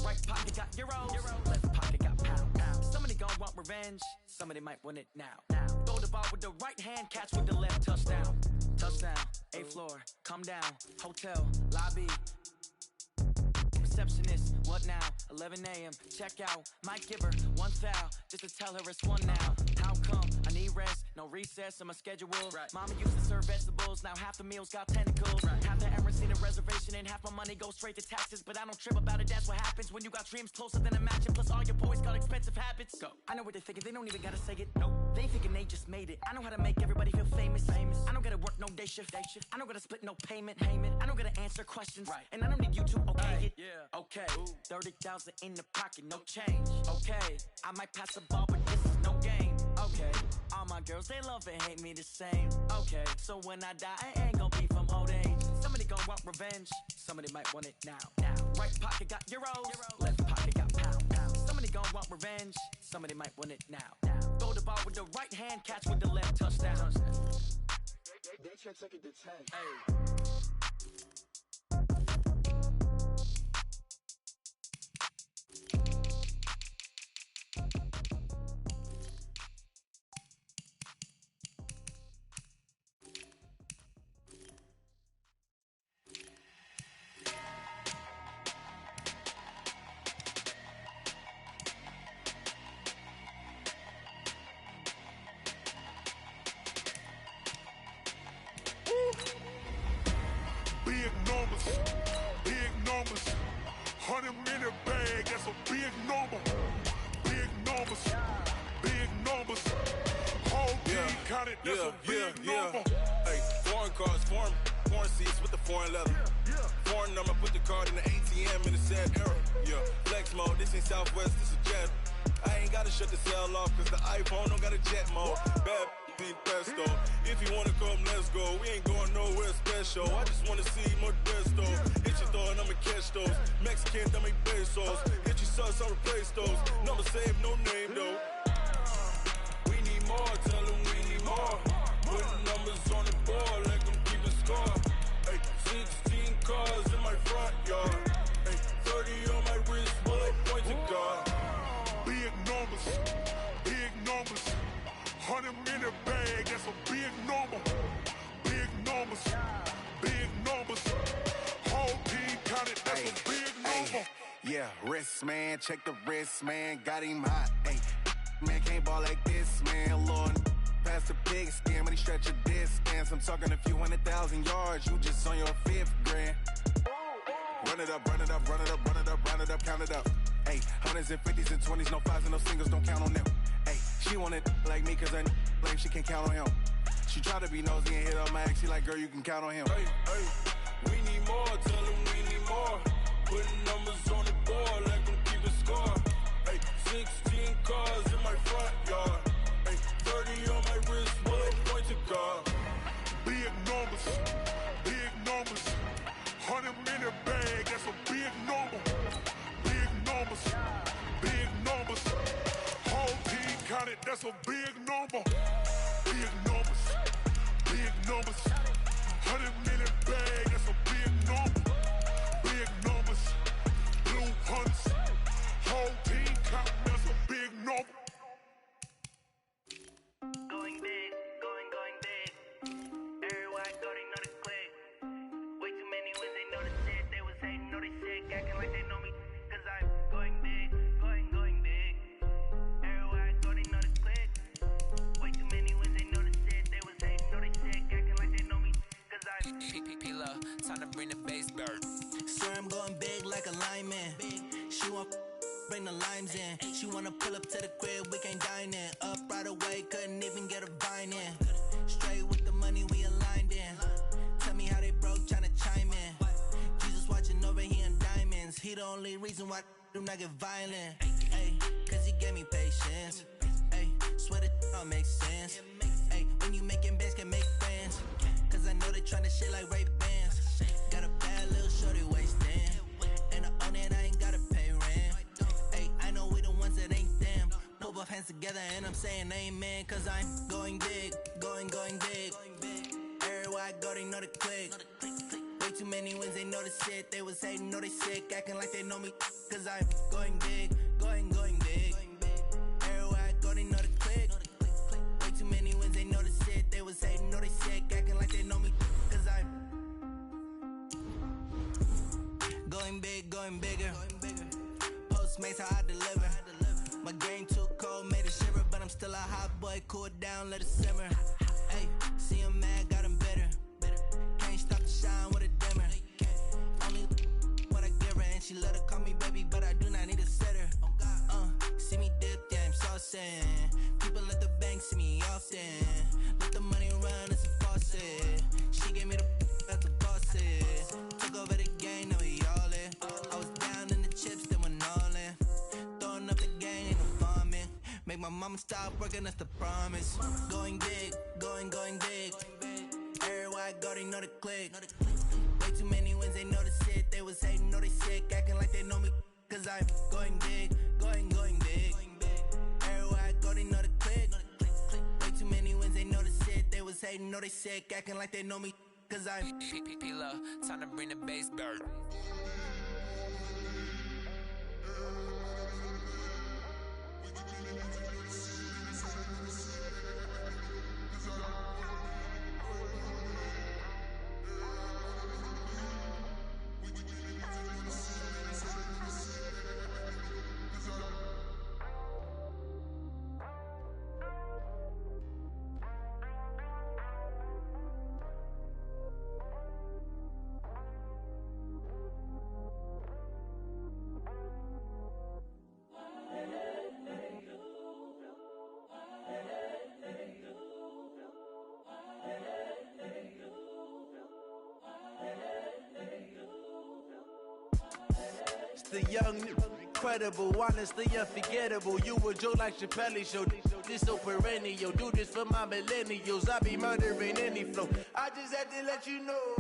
Right pocket got euros. Left pocket got pounds. Somebody gonna want revenge. Somebody might want it now. Throw the ball with the right hand, catch with the left, touchdown. Touchdown, 8th floor, come down, hotel, lobby. Receptionist, what now? 11 a.m., check out. Might give her one foul, just to tell her it's one now. How come? I need rest, no recess in my schedule. Mama used to serve vegetables, now half the meals got tentacles. Half the errands need a reservation, and half my money goes straight to taxes. But I don't trip about it, that's what happens when you got dreams closer than a match. And plus all your boys got expensive habits. Go. I know what they're thinking, they don't even gotta say it. Nope. They ain't thinking they just made it. I know how to make everybody feel famous. I don't gotta work no day shift. I don't gotta split no payment. I don't gotta answer questions. And I don't need you to okay it. Okay. 30,000 in the pocket, no change. Okay. I might pass the ball, but this is no game. Okay. All my girls, they love and hate me the same. Okay. So when I die, I ain't gonna be from old age. Somebody gonna want revenge. Somebody might want it now. Right pocket got euros. Left pocket got pounds. Somebody gonna want revenge. Somebody might want it now. Throw the ball with the right hand, catch with the left, touchdown. They can't take it to 10. Hey. Big numbers, 100 minute bag, that's a big number. Big numbers, whole team counted, that's a big number. Hey, foreign cars, foreign seats with the foreign leather. Foreign number, put the card in the ATM in the sad era. Flex mode, this ain't Southwest, this is Jet. I ain't gotta shut the cell off, cause the iPhone don't got a jet mode. Bad beat pesto. If you wanna come, let's go. We ain't going nowhere special. I just wanna see Modesto. Hit your thought, I'ma catch those. Mexican, I make pesos. Hit your sus, I'll replace those. Number saved, no name though. We need more, tell them we need more. Putting numbers on the board, let them keep the score. Hey, 16 cars in my front yard. Hey, 30 on my wrist, bullet point to God. Big numbers, 100 minute bag. man. Check the wrist, man. Got him hot, ayy. Man, can't ball like this, man. Lord, past the pig skin, but he stretch a distance. I'm talking a few 100,000 yards. You just on your 5th grand. Run it up, run it up, run it up, run it up, run it up, count it up. Ayy, 100s and 50s and 20s, no 5s and no singles, don't count on them. Ayy, she want it like me, cause her lame, she can't count on him. She try to be nosy and hit up my ex, she like, girl, you can count on him. Hey, hey, we need more, tell them we need more. Putting numbers on the board, like them keep a score. Hey, 16 cars in my front yard. Hey, 30 on my wrist, well, point to God. Big numbers, big numbers. 100-minute bag, that's a big number. Big numbers, big numbers. Whole team counted, that's a big number. Big numbers, big numbers. 100-minute bag, that's a big number. Big numbers, blue hunts. Whole team counting, that's a big number. Going big, going big. Everywhere I go, they know the click. Way too many wins, they know the shit. They was hating, know they sick, acting like they know me. Cause I'm going big, going big. Everywhere I go, they know the click. Way too many wins, they know the shit. They was hating, know they sick, acting like they know me. Cause I'm P-P-P-Love, time to bring the bass bird. Sir, I'm going big like a lineman. She want bring the limes in. She wanna pull up to the crib, we can't dine in. Up right away, couldn't even get a vine in. Straight with the money, we aligned in. Tell me how they broke, tryna chime in. Jesus watching over here in diamonds. He the only reason why do not get violent. Ay, cause he gave me patience. Ay, swear that all makes sense. Ay, when you making bands, can make friends. Cause I know they tryna shit like Ray Bans. Got a bad little shorty wasting. And I own it, I ain't gotta pay rent. Ay, I know we the ones that ain't them. Put both hands together and I'm saying amen. Cause I'm going big, going big. Everywhere I go, they know the click. Way too many wins, they know the shit. They was hating, know they sick, acting like they know me. Cause I'm going big, going big. Everywhere I go, they know the click. Way too many wins, they know the shit. They was hating, know they sick, acting like they know me. Cause I'm going big, going bigger. Postmates how I deliver. My game too cold, made it shiver. But I'm still a hot boy, cool it down, let it simmer. Hey, see him mad, got him bitter. Can't stop the shine with a dimmer. Only what I give her, and she let her call me baby, but I do not need a sitter. See me dip, yeah, I'm saucing. People at the bank see me often. Let the money run, it's a faucet. She gave me the that's the bosses. Took over the game, now we all in. I was down in the chips, then went all in. Throwing up the game, ain't no farming. Make my mama stop working, that's the promise. Going big, going big. Everywhere I go, they know the click. Way too many wins, they know the shit. They was hating, know they sick, acting like they know me. Cause I'm going big, going big. Everywhere I go, they know the click. Way too many wins, they know the shit. They was hating, know they sick, acting like they know me. Cause I'm P-P-P-Love, time to bring the bass bird. The young, incredible, honestly unforgettable. You a joke like Chappelle show. This so perennial. Do this for my millennials. I be murdering any flow. I just had to let you know.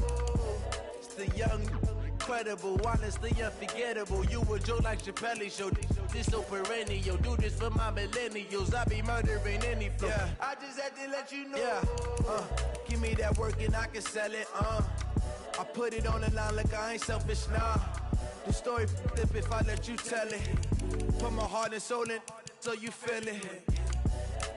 It's the young, incredible, honestly unforgettable. You a joke like Chappelle show. This so perennial. Do this for my millennials. I be murdering any flow. Yeah. I just had to let you know. Yeah. Give me that work and I can sell it. I put it on the line like I ain't selfish now. The story flip if I let you tell it. Put my heart and soul in so you feel it.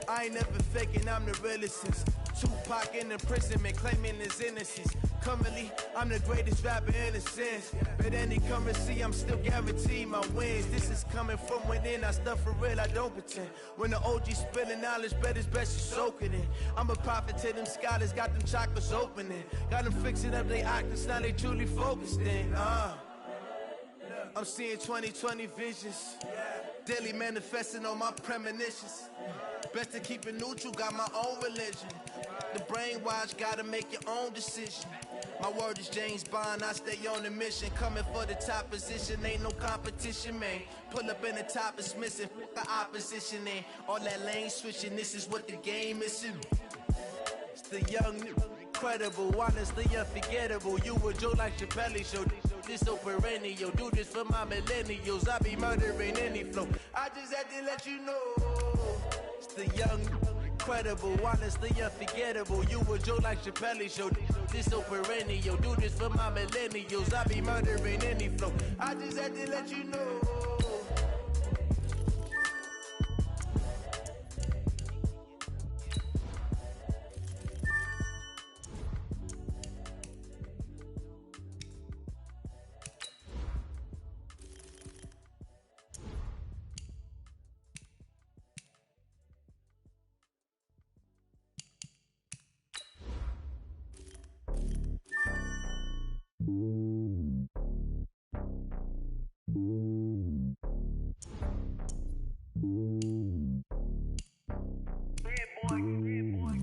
I ain't never faking, I'm the realest since Tupac in imprisonment, claiming his innocence. currently, I'm the greatest rapper in a sense. But any currency, I'm still guaranteed my wins. This is coming from within, I stuff for real, I don't pretend. When the OG spilling knowledge, bet it's best you soak it in. I'm a prophet to them scholars, got them chakras opening. Got them fixing up their octaves, now they truly focused in. I'm seeing 2020 visions, daily manifesting on my premonitions. Best to keep it neutral, got my own religion. The brainwash, gotta make your own decision. My word is James Bond, I stay on the mission. Coming for the top position, ain't no competition, man. Pull up in the top, it's missing, the opposition ain't. All that lane switching, this is what the game is. It's the young, incredible, honestly unforgettable. You a Joe like Chappelle show. This so perennial, do this for my millennials. I be murdering any flow. I just had to let you know. It's the young, incredible, honestly unforgettable. You a Joe like Chappelle show. This so perennial, do this for my millennials. I be murdering any flow. I just had to let you know.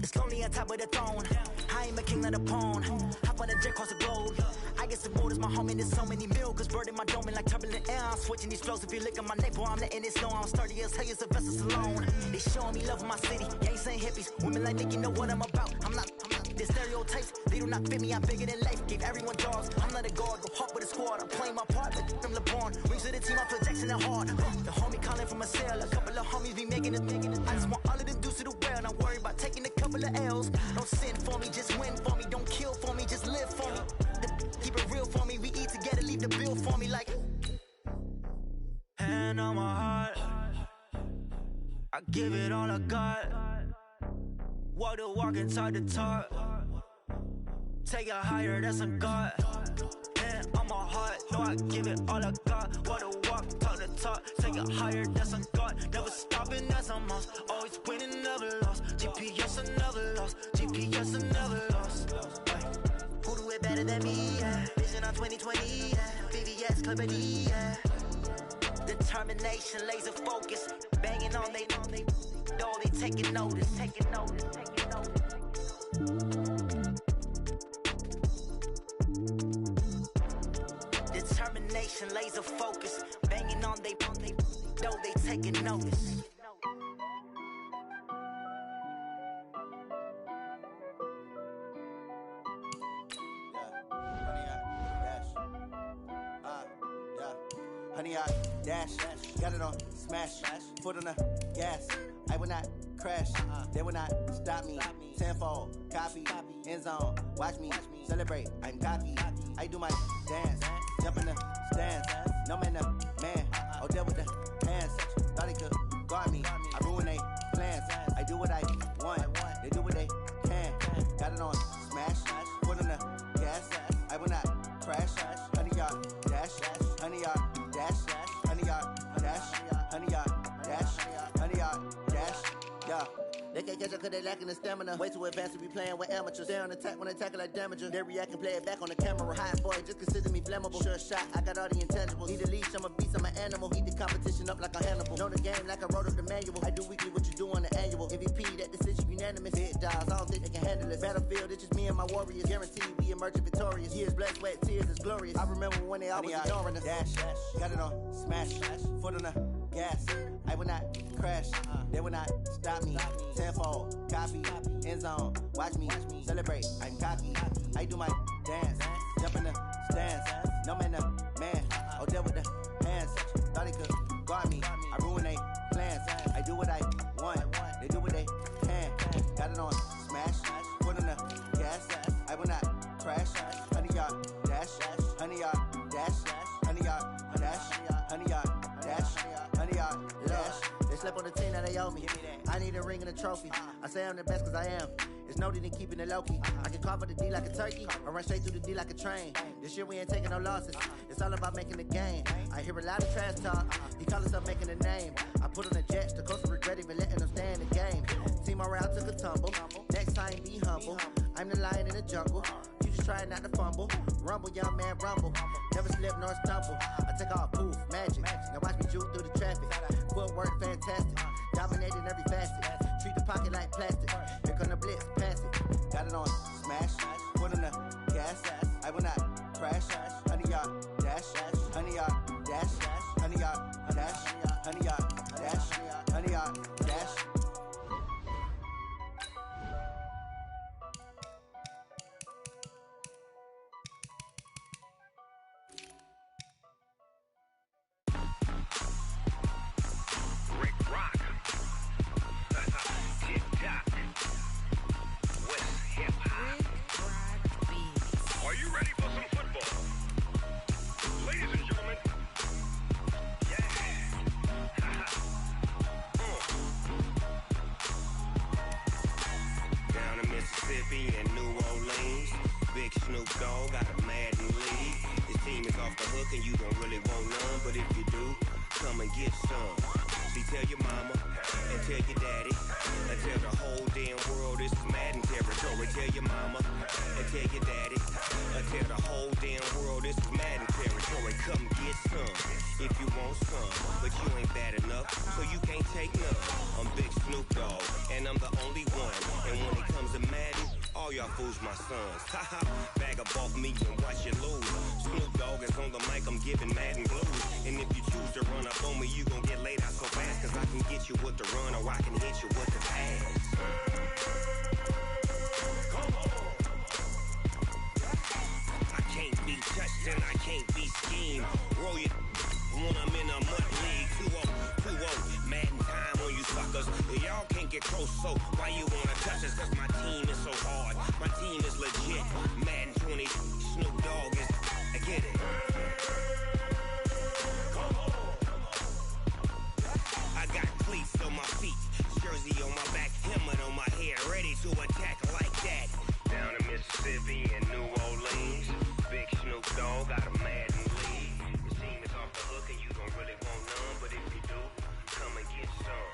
It's lonely on top of the throne. I ain't a king, not a pawn. Hop on a jet across the globe. I get some orders, my homie, there's so many milkers. Bird in my dome like turbulent air. I'm switching these flows. If you look at my neck, boy, I'm letting it snow. I'm sturdy as hell, as a vessel alone. They showing me love in my city. Gang saying hippies. Women like Nick, you know what I'm about. I'm not. The stereotypes, they do not fit me. I'm bigger than life. Gave everyone dogs. I'm not a guard. Go hard with a squad. I'm playing my part. Like from LeBron. Rings to the team. I feel Jackson and hard. The homie calling from a cell. A couple of homies be making it. I just want all of them dudes to do well. Not worry about taking a couple of L's. Don't sin for me, just win for me. Don't kill for me, just live for me. Keep it real for me. We eat together, leave the bill for me like. Hand on my heart, I give it all I got. Walk the walk and talk the talk. Take it higher, that's a God. Hand on my heart, no, I give it all I got. Walk the walk, talk the talk. Take it higher, that's a God. Never stopping, that's a must. Always winning, never lost. GPS, I never lost. GPS, I never lost. Who do it better than me? Yeah. Vision on 2020, yeah. VVS, Clippity, yeah. Determination, laser focus. Banging on they, no, they taking notice. Taking notice, taking notice. Determination, laser focus. Banging on they, no, they taking notice. Honey, I dash, got it on smash, foot on the gas. I will not crash, they will not stop me. Tenfold, copy, end zone, watch me celebrate. I'm cocky, I do my dance, jump in the stands. No man, man, oh there with the hands. Thought he could guard me, I ruin they plans. I do what I want, they do what they can. Got it on smash, foot on the gas. I will not crash, honey, y'all dash, honey, y'all. Dash, honey yard, dash, honey yard, dash, honey yard, dash, yeah. They can't catch up cause they lacking the stamina. Way too advanced to be playing with amateurs. They on attack when they tackle like damager. They react and play it back on the camera. Hot boy, just consider me flammable. Sure shot, I got all the intangibles. Need a leash, I'm a beast, I'm an animal. Eat the competition up like a Hannibal. Know the game like I wrote up the manual. I do weekly what you do on the annual. MVP, that decision unanimous. Big dogs, I don't think they can handle it. Battlefield, it's just me and my warriors. Guaranteed we emerging victorious. Years, blood, sweat, tears, is glorious. I remember when they always ignoring us. Dash, got it on smash, foot on the gas. I will not crash, they will not stop me. Tenfold, copy, end zone, watch me celebrate. I'm cocky, I do my dance, jump in the stands. No man, oh there with the hands. Thought he could guard me, I ruin they plans. I do what I want, they do what they can. Got it on smash, foot on the gas. I will not crash, honey yard, dash, honey yard, dash, honey yard, dash, honey yard, dash, honey yard, dash. They slept on the team that they owe me. I need a ring and a trophy. I say I'm the best cause I am. It's noted in keeping it low-key. I can carve up the D like a turkey, or run straight through the D like a train. This year we ain't taking no losses. It's all about making the game. I hear a lot of trash talk. He call himself making a name. I put on the Jets, the coach regret even letting them stay in the game. Team morale took a tumble. Next time be humble. I'm the lion in the jungle. You just try not to fumble. Rumble, young man, rumble. Never slip nor stumble. I take off, poof, magic. Now watch me juke through the traffic. Footwork fantastic. Dominating every facet. Treat the pocket like plastic. Here come the blitz, pass it. Got it on smash. Put on the gas. I will not crash. 100-yard dash. 100-yard dash. 100-yard dash. 100-yard dash. 100-yard dash. Mississippi and New Orleans. Big Snoop Dogg got a Madden league. His team is off the hook and you don't really want none, but if you do, come and get some. See, tell your mama and tell your daddy and tell the whole damn world this is Madden territory. Tell your mama and tell your daddy and tell the whole damn world this is Madden territory. Come get some if you want some, but you ain't bad enough, so you can't take none. I'm Big Snoop Dogg and I'm the only one, and when it comes to Madden, all y'all fools my sons. Haha, bag up off me and watch you lose. Snoop Dogg is on the mic, I'm giving Madden blues. And if you choose to run up on me, you gon' get laid out so fast, cause I can get you with the run or I can hit you with the pass. Come on. I can't be touched and I can't be schemed. Roll you when I'm in a mud league. 2-0, Madden time on you suckers. Y'all can't get close, so why you wanna touch us? Cause my team is so hard. My team is legit. Madden 20, Snoop Dogg is, I get it. Come on. I got cleats on my feet, jersey on my back, helmet on my head, ready to attack like that. Down in Mississippi and New Orleans, Big Snoop Dogg got a Madden league. His team is off the hook and you don't really want none, but if you do, come and get some.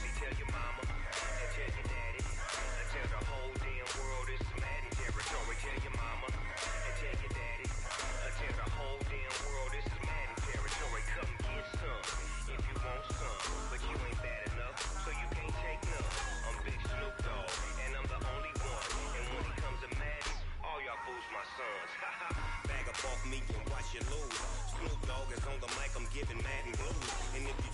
See, tell your mama and tell your daddy and tell the whole damn world this is Madden territory. Tell your mama and tell your daddy and tell the whole damn world this is Madden territory. Come get some if you want some, but you ain't bad enough, so you can't take none. I'm Big Snoop Dogg and I'm the only one, and when it comes to Madden, all y'all fools my sons. Bag up off me and watch you lose. Snoop Dogg is on the mic, I'm giving Madden blues, and if you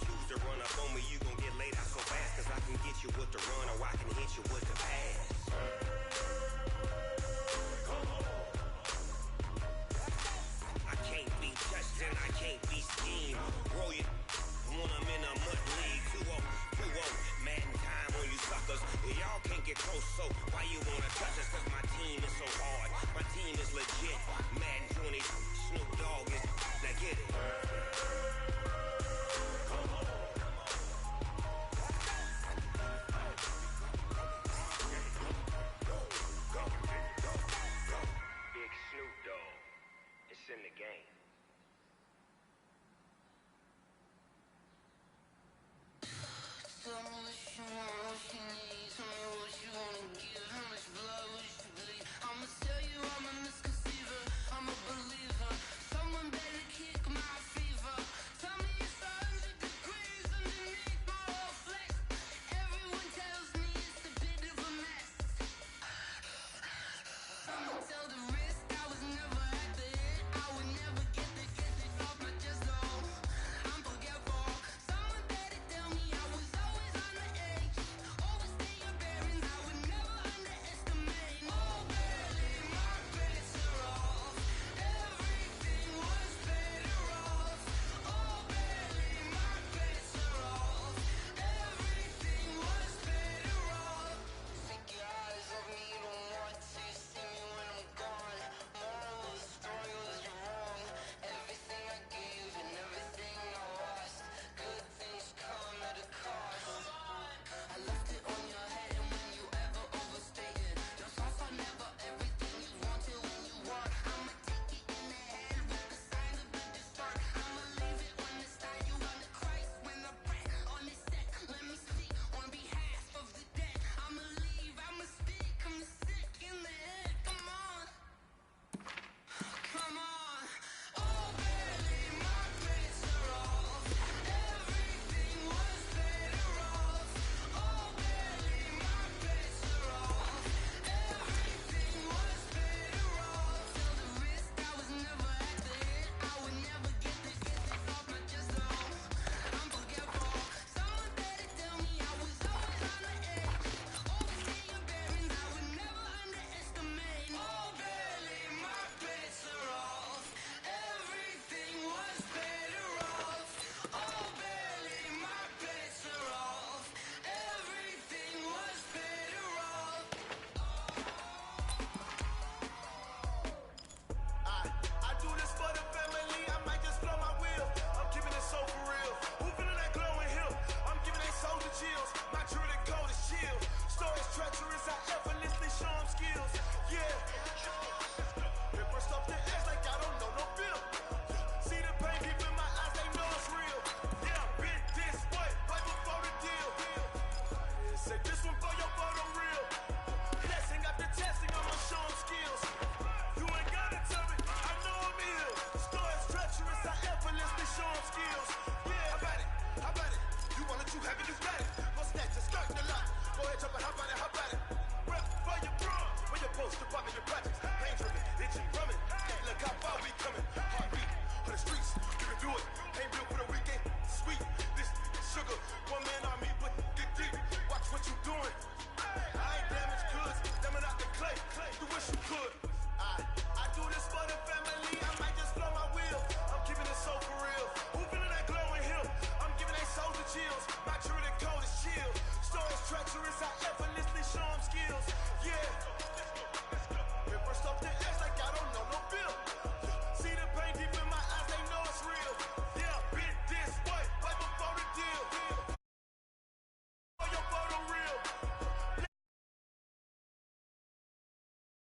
you have it, you got it. Go snatch it, skirt the lot. Go ahead, jump it, hop on it, hop on it. Rep for your bra, when you're supposed to pop in your projects. Ain't tripping, itchy, rumming. Look how far we coming. Heartbeat on the streets, you can do it. Ain't built for the weekend, sweet. This sugar, one man on me, but get deep. Watch what you doing. I ain't damaged goods, damn out the clay. You wish you could. I do this for the family. I might just blow my wheel. I'm giving it so for real. Who feeling that glowing hill? I'm giving they souls the chills. Not true, the cold is chill. Stories treacherous, I effortlessly show them skills. Yeah.